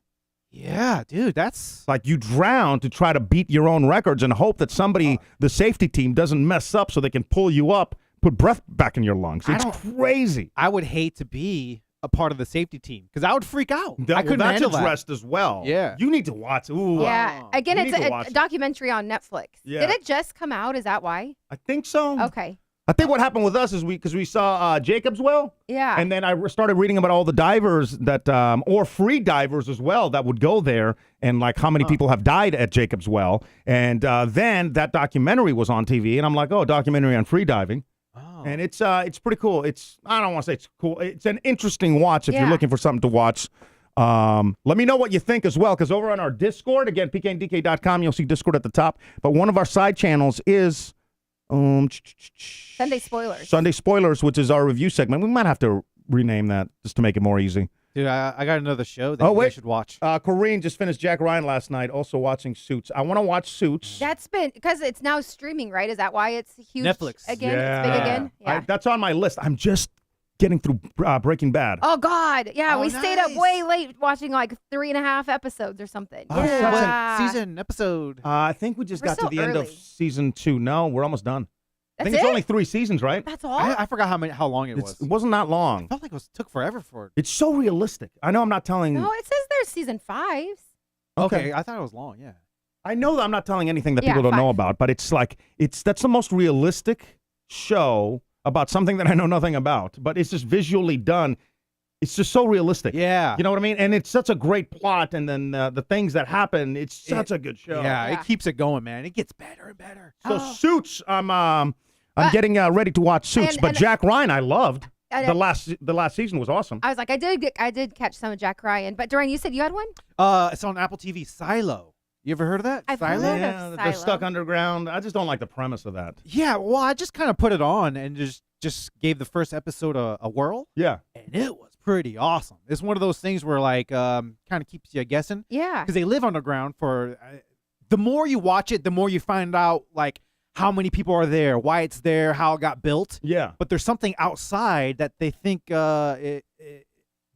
Yeah, dude, that's Like you drown to try to beat your own records and hope that somebody, the safety team, doesn't mess up so they can pull you up, put breath back in your lungs. It's crazy. I would hate to be a part of the safety team because I would freak out. I couldn't that's handle that. addressed as well. Yeah. You need to watch. Ooh, Yeah. Again, You it's need to watch a it. documentary on Netflix. Yeah. Did it just come out? Is that why? I think so. Okay. I think what happened with us is because we saw Jacob's Well. Yeah. And then I started reading about all the divers that, or free divers as well, that would go there and like how many people have died at Jacob's Well. And then that documentary was on TV, and I'm like, oh, documentary on free diving. Oh. And it's pretty cool. I don't want to say it's cool. It's an interesting watch if you're looking for something to watch. Let me know what you think as well, because over on our Discord, again, pkndk.com, you'll see Discord at the top. But one of our side channels is Sunday Spoilers. Sunday Spoilers, which is our review segment. We might have to rename that just to make it more easy. Dude, I got another show that you should watch. Corrine just finished Jack Ryan last night, also watching Suits. I want to watch Suits. That's been, because it's now streaming, right? Is that why it's huge Netflix. again? It's big again? Yeah. That's on my list. I'm just getting through Breaking Bad. Oh, God. Yeah, Oh, we stayed up nice. way late watching like 3.5 episodes or something. Oh, yeah. What season, episode? I think we just We're got to so the end of early. season 2. No, we're almost done. I That's think it's it? only 3 seasons, right? That's all? I forgot how long it was. It wasn't that long. I felt like it took forever for it. It's so realistic. I know I'm not telling. No, it says there's season 5. Okay, I thought it was long, yeah. I know that I'm not telling anything that Yeah, people don't know 5. about, but it's like that's the most realistic show about something that I know nothing about. But it's just visually done. It's just so realistic. Yeah. You know what I mean? And it's such a great plot, and then the things that happen. It's such a good show. Yeah, Yeah. it keeps it going, man. It gets better and better. So Suits, I'm getting ready to watch Suits, but and- Jack Ryan, I loved. And- The last season was awesome. I was like, I did catch some of Jack Ryan. But Duryan, you said you had one? It's on Apple TV. Silo. You ever heard of that? I've Silo? heard of Yeah, they're Silo. stuck underground. I just don't like the premise of that. Yeah. Well, I just kind of put it on and just gave the first episode a whirl, Yeah. and it was pretty awesome. It's one of those things where like kind of keeps you guessing Yeah. because they live underground for. The more you watch it, the more you find out like how many people are there, why it's there, how it got built. Yeah. But there's something outside that they think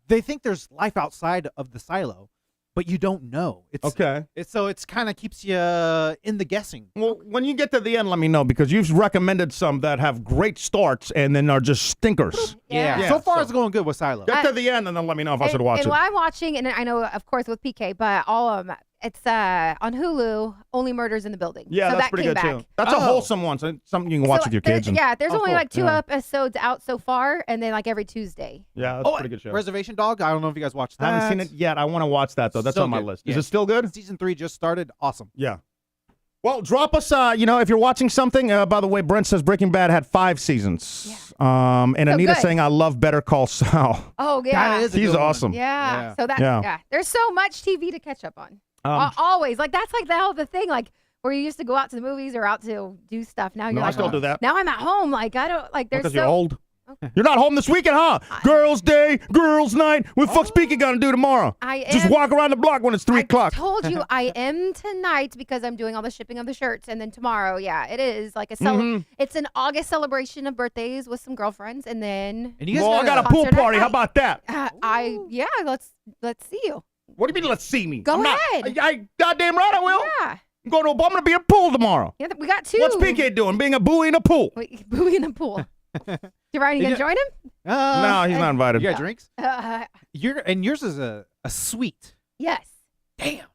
they think there's life outside of the silo, but you don't know. It's Okay. So it's kind of keeps you in the guessing. Well, when you get to the end, let me know, because you've recommended some that have great starts and then are just stinkers. Yeah. Yeah, So far, so- it's going good with Silo. Get to the end and then let me know if I should watch and it. what I'm watching, and I know, of course, with PK, but all of them, it's on Hulu, Only Murders in the Building. Yeah, so that's that pretty came good back. too. That's a Oh. wholesome one, so something you can watch So with your there- kids. And, yeah, there's Oh, only cool. like 2 Yeah. episodes out so far, and then like every Tuesday. yeah, that's a pretty good show. Reservation Dog. I don't know if you guys watched I that. haven't seen it yet. I want to watch that though. That's So on my good. list. Is Yeah. it still good? Season 3 just started. Awesome. Yeah. Well, drop us, if you're watching something. By the way, Brent says Breaking Bad had 5 seasons. And So Anita good. saying, I love Better Call Saul. Oh yeah, That is a He's good one. awesome. yeah. So that Yeah. yeah. There's so much TV to catch up on. Always like that's like the thing like where you used to go out to the movies or out to do stuff. Now you're No, like, I still do that. Now I'm at home. Like I don't like. There's Because so you're old. Okay. You're not home this weekend, huh? Girls' Day, girls' night. What the fuck's Speaky gonna do tomorrow? I Just am- walk around the block when it's 3 o'clock. I told you I am tonight because I'm doing all the shipping of the shirts, and then tomorrow, yeah, it is like a It's an August celebration of birthdays with some girlfriends, and then And you guys Well, I got a got pool concert at party. How night. about that? Let's see you. What do you mean, let's see me? Go I'm not- ahead. I goddamn right I will. Yeah, I'm going to. I'm going to be in a pool tomorrow. yeah. We got 2. What's PK doing? Being a buoy in a pool? Wait, buoy in the pool. Duryan, you gonna join him? No, he's not invited. You got drinks? Uh, Yours is a sweet. yes. Damn.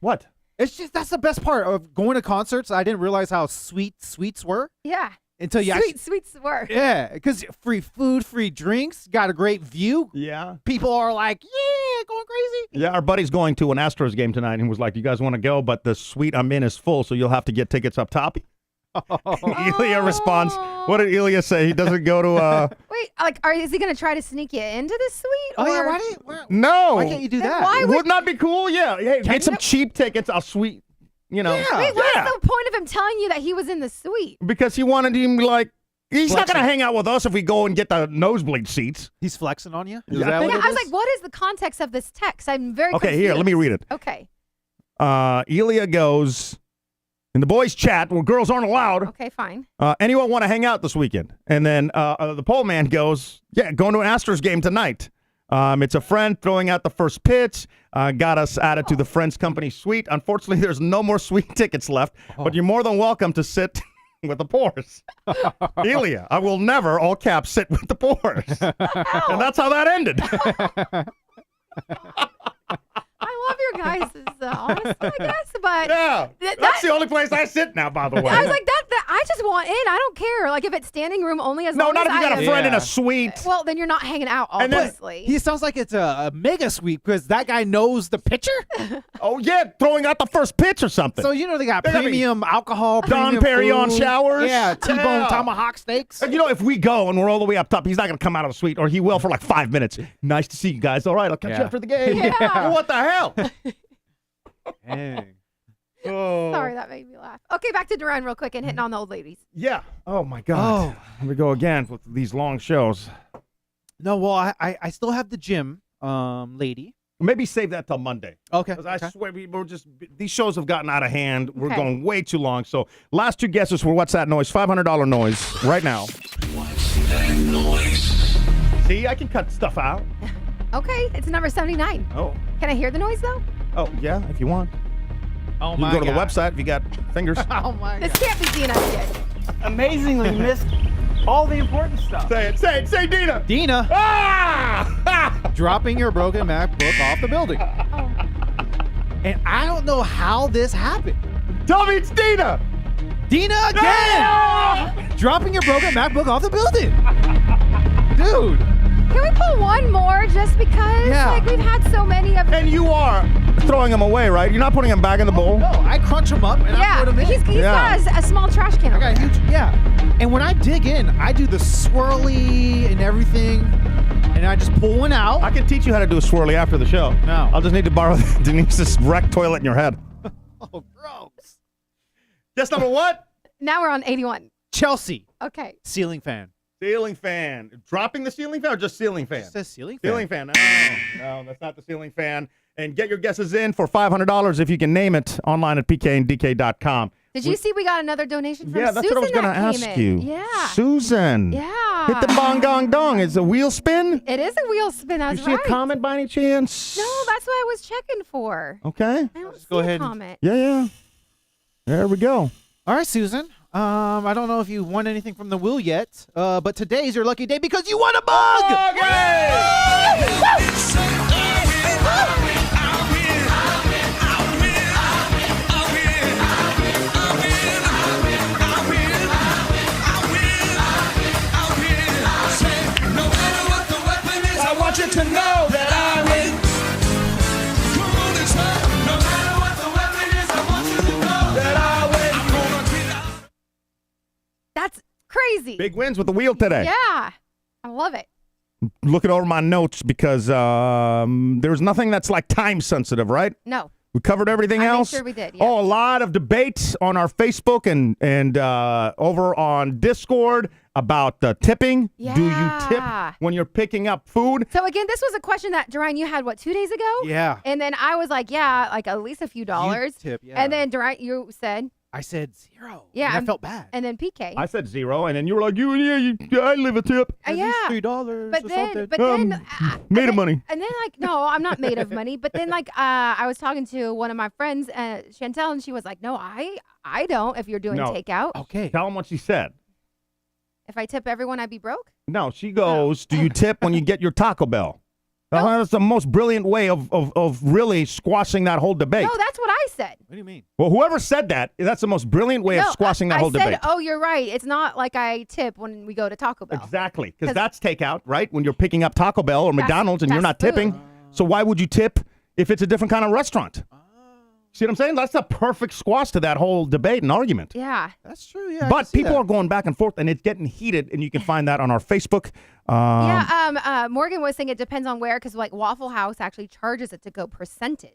What? It's just that's the best part of going to concerts. I didn't realize how sweet sweets were Yeah. until you Sweet word. yeah, because free food, free drinks, got a great view. Yeah. People are like, yeah, going crazy. Yeah, our buddy's going to an Astros game tonight and was like, you guys want to go? But the suite I'm in is full, so you'll have to get tickets up top. Elia responds, what did Elia say? He doesn't go to, Wait, like, is he gonna try to sneak you into the suite? Oh yeah, or- No. why can't you do Then that? why Wouldn't that be cool? Yeah. Hey, get some cheap tickets. I'll suite, Yeah. Wait, what is the point of him telling you that he was in the suite? Because he wanted him like, he's not Flexing. going to hang out with us if we go and get the nosebleed seats. He's flexing on you. Is Yeah, I that think- what Yeah, it I was is? like, what is the context of this text? I'm very Okay, here, let me read it. Okay. Elia goes, in the boys' chat where girls aren't allowed, Okay, fine. anyone want to hang out this weekend? And then the pole man goes, yeah, going to an Astros game tonight. It's a friend throwing out the first pitch. Got us added to the Friends Company suite. Unfortunately, there's no more suite tickets left, but you're more than welcome to sit with the Poors. Elia, I will never, all caps, sit with the Poors. And that's how that ended. I love your guys' honestly, I guess. But Yeah, that's the only place I sit now, by the way. I was like, that I just want in. I don't care. Like if it's standing room only as long not as if you got I a friend in a suite. Well, then you're not hanging out, And then- obviously. He sounds like it's a mega suite because that guy knows the pitcher. Oh yeah, throwing out the first pitch or something. So, they got They got premium alcohol, Don premium Perignon food. showers. Yeah, T-bone Yeah. tomahawk steaks. And if we go and we're all the way up top, he's not going to come out of the suite, or he will for like 5 minutes. Nice to see you guys. All right, I'll catch you Yeah. after the game. Yeah. What the hell? Dang. Oh. Sorry, that made me laugh. Okay, back to Duryan real quick and hitting on the old ladies. Yeah. Oh, my God. Here we go again with these long shows. No, well, I still have the gym lady. Maybe save that till Monday. Okay. Because I swear these shows have gotten out of hand. We're Okay. going way too long. So last two guesses for What's That Noise? $500 noise right now. What's that noise? See, I can cut stuff out. Okay, it's number 79. Oh. Can I hear the noise though? Oh, yeah, if you want. Oh, You my can go to the God. website if you got fingers. Oh, my This God. can't be Dina yet. Amazingly missed all the important stuff. Say it. Say Dina. Dina, Ah! dropping your broken MacBook off the building. Oh. And I don't know how this happened. Tell me it's Dina. Dina again! Ah! Dropping your broken MacBook off the building. Dude. Can we pull one more just because? Yeah. Like we've had so many of And you are throwing them away, right? You're not putting them back in the bowl? No, I crunch them up and I Yeah, put them in. he's Yeah. got a small trash can. I over got a there. huge, yeah. And when I dig in, I do the swirly and everything, and I just pull one out. I can teach you how to do a swirly after the show. No. I'll just need to borrow Denise's wrecked toilet in your head. Oh, gross. Guess number what? Now we're on 81. Chelsea, Okay. ceiling fan. Ceiling fan. Dropping the ceiling fan or just ceiling fan? It says ceiling fan. Ceiling fan. No, that's not the ceiling fan. And get your guesses in for $500 if you can name it online at pkandk.com. Did you see we got another donation from Yeah, that's Susan what I was going to that ask came you. in? Yeah. Susan. Yeah. Hit the bong gong dong. Is it a wheel spin? It is a wheel spin. That's You see right. a comment by any chance? No, that's what I was checking for. Okay. I don't see go a ahead and- comment. Yeah. There we go. All right, Susan. I don't know if you won anything from the wheel yet, but today's your lucky day because you won a mug! I want you to know that I win. Come on and say, no matter what the weapon is, I want you to know that I win. I'm gonna get out. That's crazy. Big wins with the wheel today. Yeah. I love it. Looking over my notes because there's nothing that's like time sensitive, right? No. We covered everything I made else. sure we did, yeah. Oh, a lot of debates on our Facebook and over on Discord about tipping. Do you tip Yeah. when you're picking up food? So again, this was a question that Duryan, you had 2 days ago? Yeah. And then I was like, yeah, like at least a few dollars. tip, yeah. And then Duryan, you said, I said 0. Yeah, And I I'm- felt bad. and then PK. I said 0, and then you were like, I live a tip. Yeah. $3 But or then, something. but then, Made of and then- money. And then, like, no, I'm not made of money. But then, like, I was talking to one of my friends, Chantel, and she was like, "No, I don't. If you're doing No. takeout, Okay. Tell them what she said. if I tip everyone, I'd be broke." No, she goes, do you tip when you get your Taco Bell? That's the most brilliant way of really squashing that whole debate. No, that's what I said. What do you mean? Well, whoever said that, that's the most brilliant way of No, squashing that I whole said, debate. "Oh, you're right. It's not like I tip when we go to Taco Bell." Exactly, because 'Cause- that's takeout, right? When you're picking up Taco Bell or McDonald's and you're not fast tipping. food. So why would you tip if it's a different kind of restaurant? See what I'm saying? That's a perfect squash to that whole debate and argument. Yeah. That's true. Yeah. I can But see people that. are going back and forth, and it's getting heated, and you can find that on our Facebook. Yeah. Morgan was saying it depends on where, because like Waffle House actually charges it to go percentage.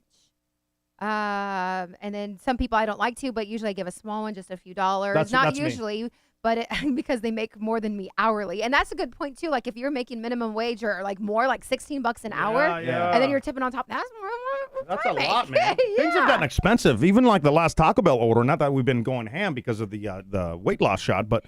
And then some people I don't like to, but usually I give a small one, just a few dollars. Not that's me. usually, but because they make more than me hourly, and that's a good point too. Like if you're making minimum wage or like more, like $16 an hour, yeah. and then you're tipping on top, that's more. That's a I make. lot, man. Yeah. Things have gotten expensive. Even like the last Taco Bell order. Not that we've been going ham because of the weight loss shot, but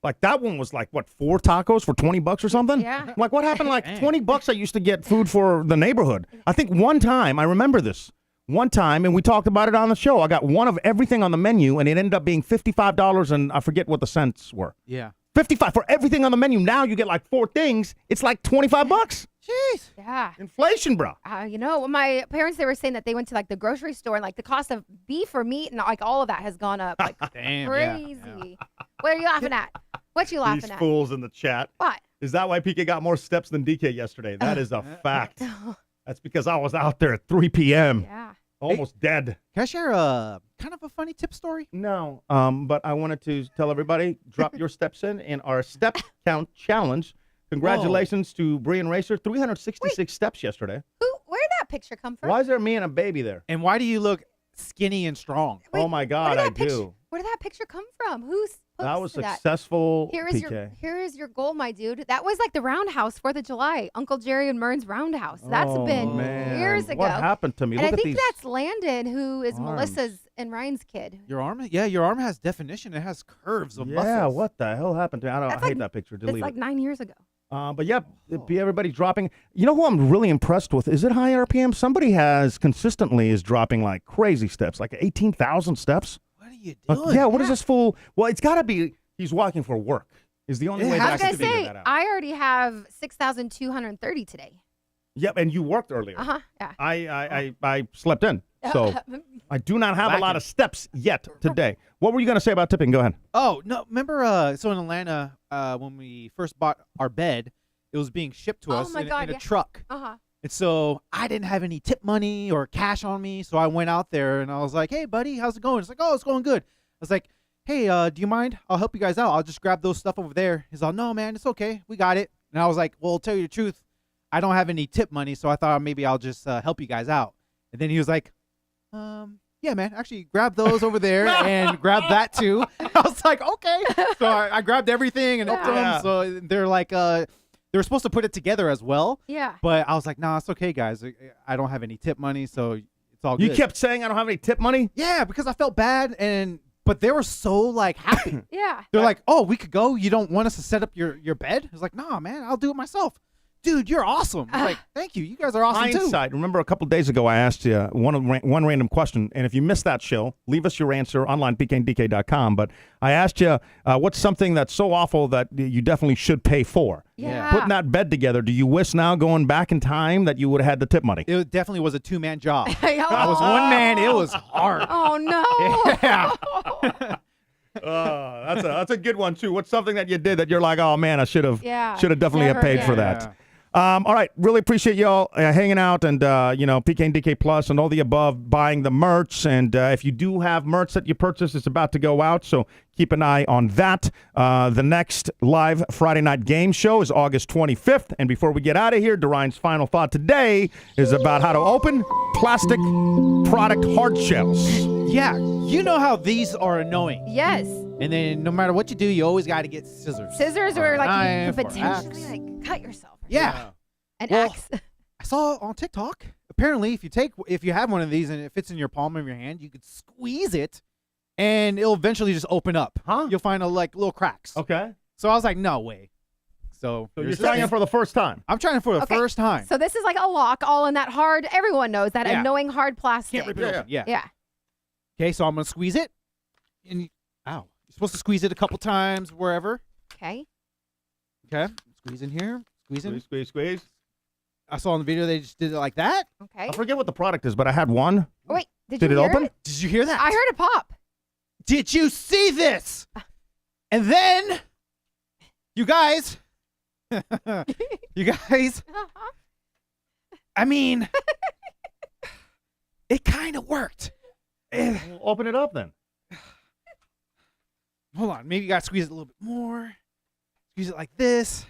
like that one was like what, 4 tacos for $20 or something? Yeah. Like what happened? Like $20 I used to get food for the neighborhood. I think one time I remember this. One time, and we talked about it on the show. I got one of everything on the menu, and it ended up being $55, and I forget what the cents were. Yeah. $55 for everything on the menu. Now you get like 4 things. It's like $25. Jeez. Yeah. Inflation, bro. You know, my parents, they were saying that they went to like the grocery store and like the cost of beef or meat and like all of that has gone up like Damn, crazy. yeah. What are you laughing at? What you laughing These at? fools in the chat. What? Is that why PK got more steps than DK yesterday? That is a fact. That's because I was out there at 3 p.m. Yeah. Almost dead. Can I share a kind of a funny tip story? No, but I wanted to tell everybody, drop your steps in our step count challenge. Congratulations to Brian Racer, 366 steps yesterday. Where did that picture come from? Why is there me and a baby there? And why do you look skinny and strong? Oh my God, I do. Where did that picture come from? Who's That was successful. Here is PK. your goal, my dude. That was like the roundhouse, 4th of July. Uncle Jerry and Mern's roundhouse. That's been years ago. What happened to me? And Look I at think these that's Landon, who is arms. Melissa's and Ryan's kid. Your arm? Yeah, your arm has definition. It has curves of muscles. Yeah, what the hell happened to me? I hate that picture. Delete It's like it. 9 years ago. But yeah, everybody dropping. You know who I'm really impressed with? Is it high RPM? Somebody has consistently is dropping like crazy steps, like 18,000 steps. What are you doing? Yeah, what is this fool? Well, it's got to be he's walking for work. Is the only way that I I was can gonna figure say, that out. I already have 6,230 today. Yep, and you worked earlier. Yeah. I slept in, so I do not have a lot of steps yet today. What were you going to say about tipping? Go ahead. Oh, no. Remember, so in Atlanta, when we first bought our bed, it was being shipped to us in a truck. And so I didn't have any tip money or cash on me. So I went out there and I was like, hey, buddy, how's it going? It's like, oh, it's going good. I was like, hey, do you mind? I'll help you guys out. I'll just grab those stuff over there. He's like, no, man, it's okay. We got it. And I was like, well, tell you the truth, I don't have any tip money. So I thought maybe I'll just help you guys out. And then he was like, yeah, man, actually grab those over there and grab that too. I was like, okay. So I grabbed everything and helped them. So they're like, they were supposed to put it together as well. Yeah. But I was like, nah, it's okay, guys. I don't have any tip money, so it's all good. You kept saying I don't have any tip money? Yeah, because I felt bad, but they were so like happy. Yeah. They're like, oh, we could go. You don't want us to set up your bed? I was like, nah, man, I'll do it myself. Dude, you're awesome. I was like, thank you. You guys are awesome Hindsight. too. Remember a couple of days ago I asked you one random question, and if you missed that show, leave us your answer online, pkndk.com. But I asked you, what's something that's so awful that you definitely should pay for? Yeah. Putting that bed together, do you wish now going back in time that you would have had the tip money? It definitely was a 2-man job. I was one man. It was hard. Oh, no. Yeah. That's a good one too. What's something that you did that you're like, oh man, I should have definitely have paid for that. All right, really appreciate y'all hanging out and PK and DK Plus and all the above, buying the merch. And if you do have merch that you purchase, it's about to go out, so keep an eye on that. The next live Friday night game show is August 25th. And before we get out of here, Duryan's final thought today is about how to open plastic product hard shells. Yeah, you know how these are annoying. Yes. And then no matter what you do, you always got to get scissors. Scissors or like knife you or could axe. potentially like cut yourself. Yeah. An Well, axe. I saw on TikTok, apparently if you have one of these and it fits in your palm of your hand, you could squeeze it and it'll eventually just open up. Huh? You'll find little cracks. Okay. So I was like, no way. So you're trying it for the first time? I'm trying it for the first time. So this is like a lock all in that hard, everyone knows that annoying hard plastic. Can't rip it open. Yeah. Yeah. Okay, so I'm going to squeeze it. And you're supposed to squeeze it a couple times wherever. Okay. Okay. Squeeze in here. Squeeze in. Squeeze. I saw in the video they just did it like that. Okay. I forget what the product is, but I had one. Oh, wait, did it you hear open? it? Did you hear that? I heard it pop. Did you see this? And then, you guys, I mean, it kind of worked. Open it up then. Hold on, maybe you got to squeeze it a little bit more. Squeeze it like this.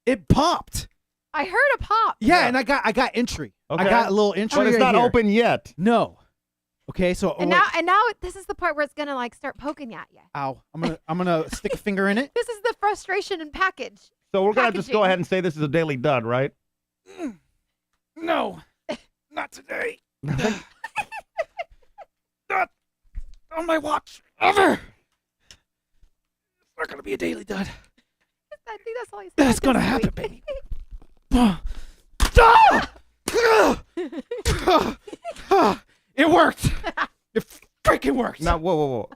It popped. I heard a pop. Yeah, and I got entry. Okay. I got a little entry. But it's right not here. open yet. No. Okay, so And now this is the part where it's gonna like start poking at you. ow, I'm gonna stick a finger in it. This is the frustration in package. So we're gonna just go Packaging. ahead and say this is a daily dud, right? No, not today. Not on my watch ever. It's not gonna be a daily dud. I think that's all he's That's got gonna this happen, week. baby. It worked. It freaking worked. Now, whoa.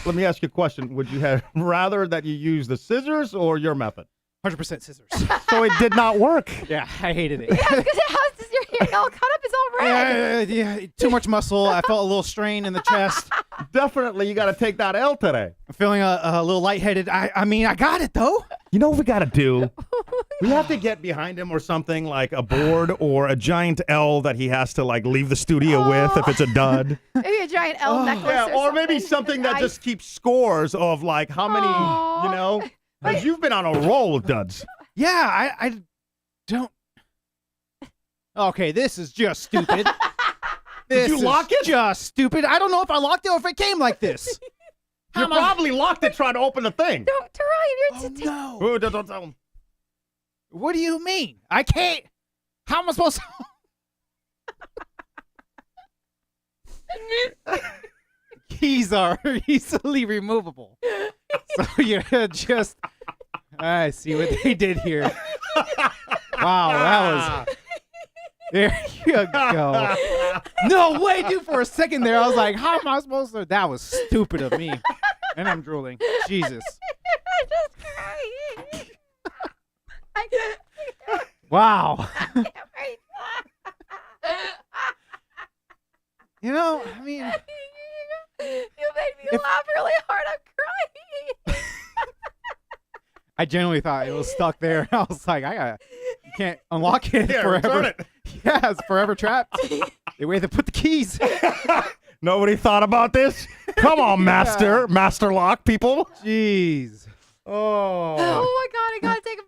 let me ask you a question. Would you have rather that you use the scissors or your method? 100% scissors. So it did not work. Yeah, I hated it. Yeah, because how does your hair all cut up? Is all red. Yeah, too much muscle. I felt a little strain in the chest. Definitely, you got to take that L today. I'm feeling a little lightheaded. I mean, I got it, though. You know what we got to do? We have to get behind him or something, like a board or a giant L that he has to like leave the studio with if it's a dud. Maybe a giant L necklace. Yeah, or maybe something that just keeps scores of like how many, you know, because you've been on a roll with duds. Yeah, I don't. Okay, this is just stupid. Did you lock it? Just stupid. I don't know if I locked it or if it came like this. You probably locked it trying to open the thing. Don't, Duryan, you're no. Ooh, don't tell him. What do you mean? I can't. How am I supposed to? Keys are easily removable. So you just. I see what they did here. Wow, that was. There you go. No way, dude. For a second there, I was like, how am I supposed to? That was stupid of me. And I'm drooling. Jesus. I'm just crying. Wow. You know, I mean. You made me laugh really hard. I'm crying. I genuinely thought it was stuck there. I was like, you can't unlock it Yeah, forever. return it. Yeah, it's forever trapped. The way they put the keys. Nobody thought about this? Come on, Master Lock people. Jeez. Oh. Oh my God, I gotta take a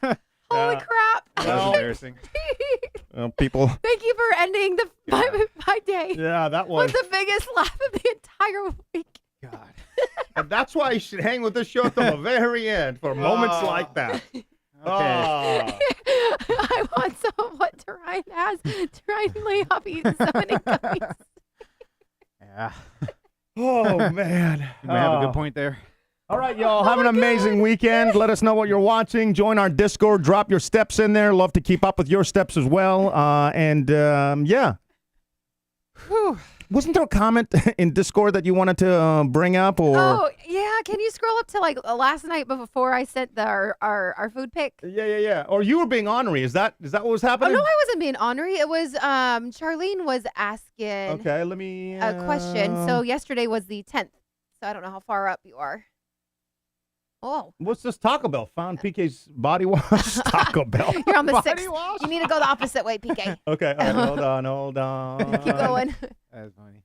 breath. Holy crap. That was embarrassing. People. Thank you for ending my day. Yeah, that was. With the biggest laugh of the entire week. God. And that's why you should hang with this show till the very end for moments like that. Okay. I want some of what Duryan has. Duryan lay off eating so many gummies. Yeah. Oh, man. You might have a good point there. All right, y'all. Have an amazing weekend. Let us know what you're watching. Join our Discord. Drop your steps in there. Love to keep up with your steps as well. Yeah. Whew. Wasn't there a comment in Discord that you wanted to bring up? Or Oh, yeah. Can you scroll up to like last night before I sent our food pic? Yeah. Or you were being ornery. Is that what was Oh, happening? no, I wasn't being ornery. It was Charlene was asking Okay, let me. a question. So yesterday was the 10th. So I don't know how far up you are. Oh. What's this Taco Bell? Found PK's body wash. Taco Bell. You're on the Body 6th. wash? You need to go the opposite way, PK. Okay, all right, hold on. Keep going. That was funny.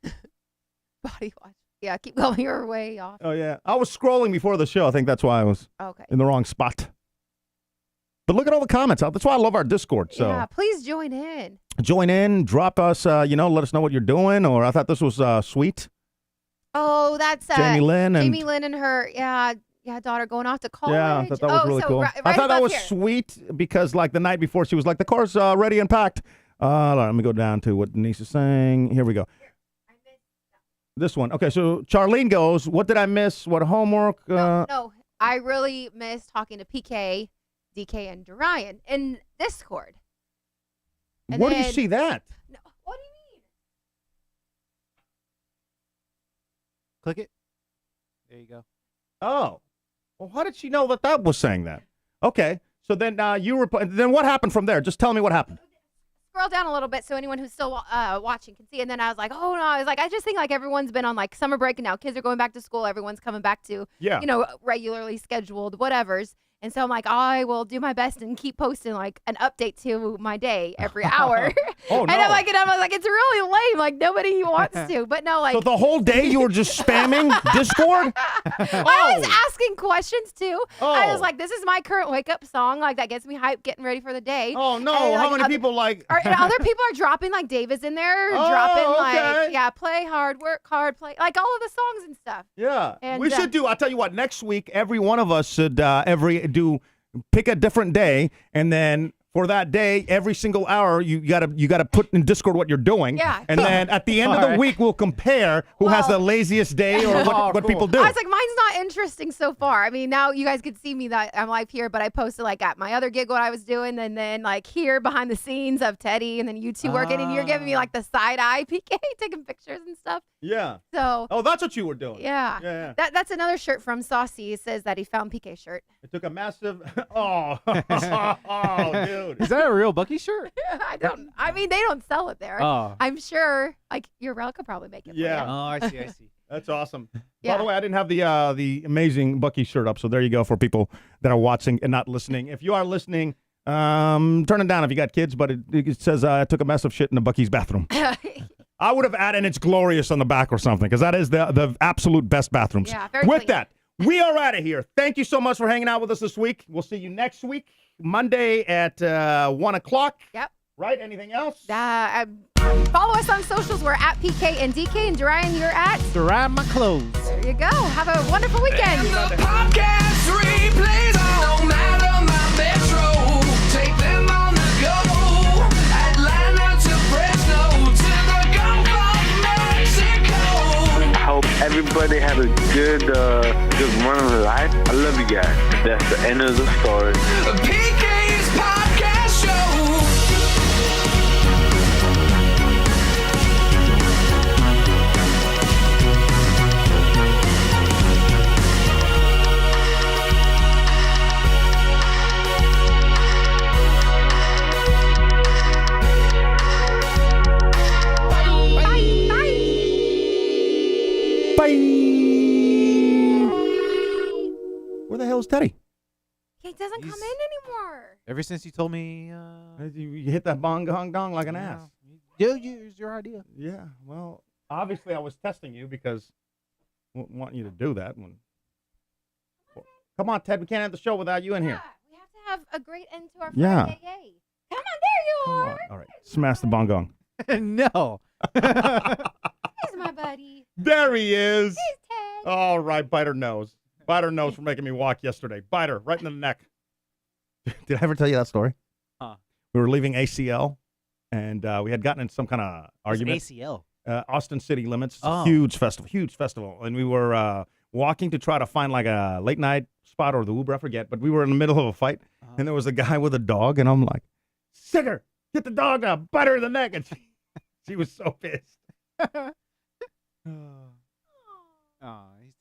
Body wash. Yeah, keep going your way off. Oh, yeah. I was scrolling before the show. I think that's why I was Okay. in the wrong spot. But look at all the comments. That's why I love our Discord. So Yeah, please join in. join in, drop us, let us know what you're doing. Or I thought this was sweet. Oh, that's Jamie Lynn and her daughter going off to college. Yeah, I thought that was really cool. Right I thought that above was here. sweet because, like, the night before, she was like, the car's ready and packed. Let me go down to what Denise is saying. Here we go. This one. Okay, so Charlene goes, what did I miss? What homework? No, I really miss talking to PK, DK, and Duryan in Discord. And Where did you then- see that? No, what do you mean? Click it. There you go. Oh. Well, how did she know that was saying that? Okay. So then then what happened from there? Just tell me what happened. Scroll down a little bit so anyone who's still watching can see. And then I was like, oh no, I just think like everyone's been on like summer break and now kids are going back to school. Everyone's coming back to, regularly scheduled whatevers. And so I'm like, I will do my best and keep posting like an update to my day every hour. Oh, no. And I'm like, it's really lame. Like nobody wants to, but no, like. So the whole day you were just spamming Discord? I was asking questions too. I Oh. was like, this is my current wake up song. Like that gets me hyped, getting ready for the day. Oh, no. And, How like, many other- people like... And other people are dropping like David's in there, Oh, dropping okay. play hard, work hard, play like all of the songs and stuff. Yeah. And, We should I'll tell you what, next week, every one of us should pick a different day and then for that day. Every single hour, you gotta put in Discord what you're doing. Yeah. And then at the end of the week, we'll compare who has the laziest day or what people do. I was like, mine's not interesting so far. I mean, now you guys can see me that I'm live here, but I posted like at my other gig what I was doing, and then like here behind the scenes of Teddy, and then you two working, and you're giving me like the side eye PK, taking pictures and stuff. Yeah. So. Oh, that's what you were doing. Yeah. Yeah. That's another shirt from Saucy. It says that he found PK shirt. It took a massive. Oh, dude. Is that a real Bucky shirt? I mean, they don't sell it there. Oh. I'm sure, like, your rel could probably make it. Yeah. For you. Oh, I see. That's awesome. Yeah. By the way, I didn't have the amazing Bucky shirt up, so there you go for people that are watching and not listening. If you are listening, turn it down if you got kids, but it says I took a massive shit in the Bucky's bathroom. I would have added "It's glorious" on the back or something, because that is the absolute best bathrooms. Yeah, very With clean. that, we are out of here. Thank you so much for hanging out with us this week. We'll see you next week, Monday at 1 o'clock. Yep. Right? Anything else? Follow us on socials. We're at PK and DK, and Duryan, you're at Dry my clothes. There you go. Have a wonderful weekend. And the podcast replays no matter my metro. Take them on the go. Atlanta to Fresno to the Gulf of Mexico. I hope everybody has a good run of life. I love you guys. That's the end of the story. PK's podcast show. Bye. Where the hell is Teddy? He doesn't come in anymore. Ever since you told me, You hit that bong gong dong like an ass. Dude, it's your idea. Yeah, well, obviously I was testing you because I want you to do that. Come on, Ted, we can't have the show without you in here. We have to have a great end to our Yeah. Friday. Yay. Come on, there you Come are. on. All right, smash the bong gong. No. Here's my buddy. There he is. Here's Ted. All right, bite her nose. Bite her nose for making me walk yesterday. Bite her right in the neck. Did I ever tell you that story? Huh. We were leaving ACL, and we had gotten in some kind of argument. ACL. Austin City Limits. It's Oh. a huge festival. And we were walking to try to find like a late night spot or the Uber, I forget. But we were in the middle of a fight, and there was a guy with a dog, and I'm like, "Sick her, get the dog now, bite her in the neck." And she was so pissed.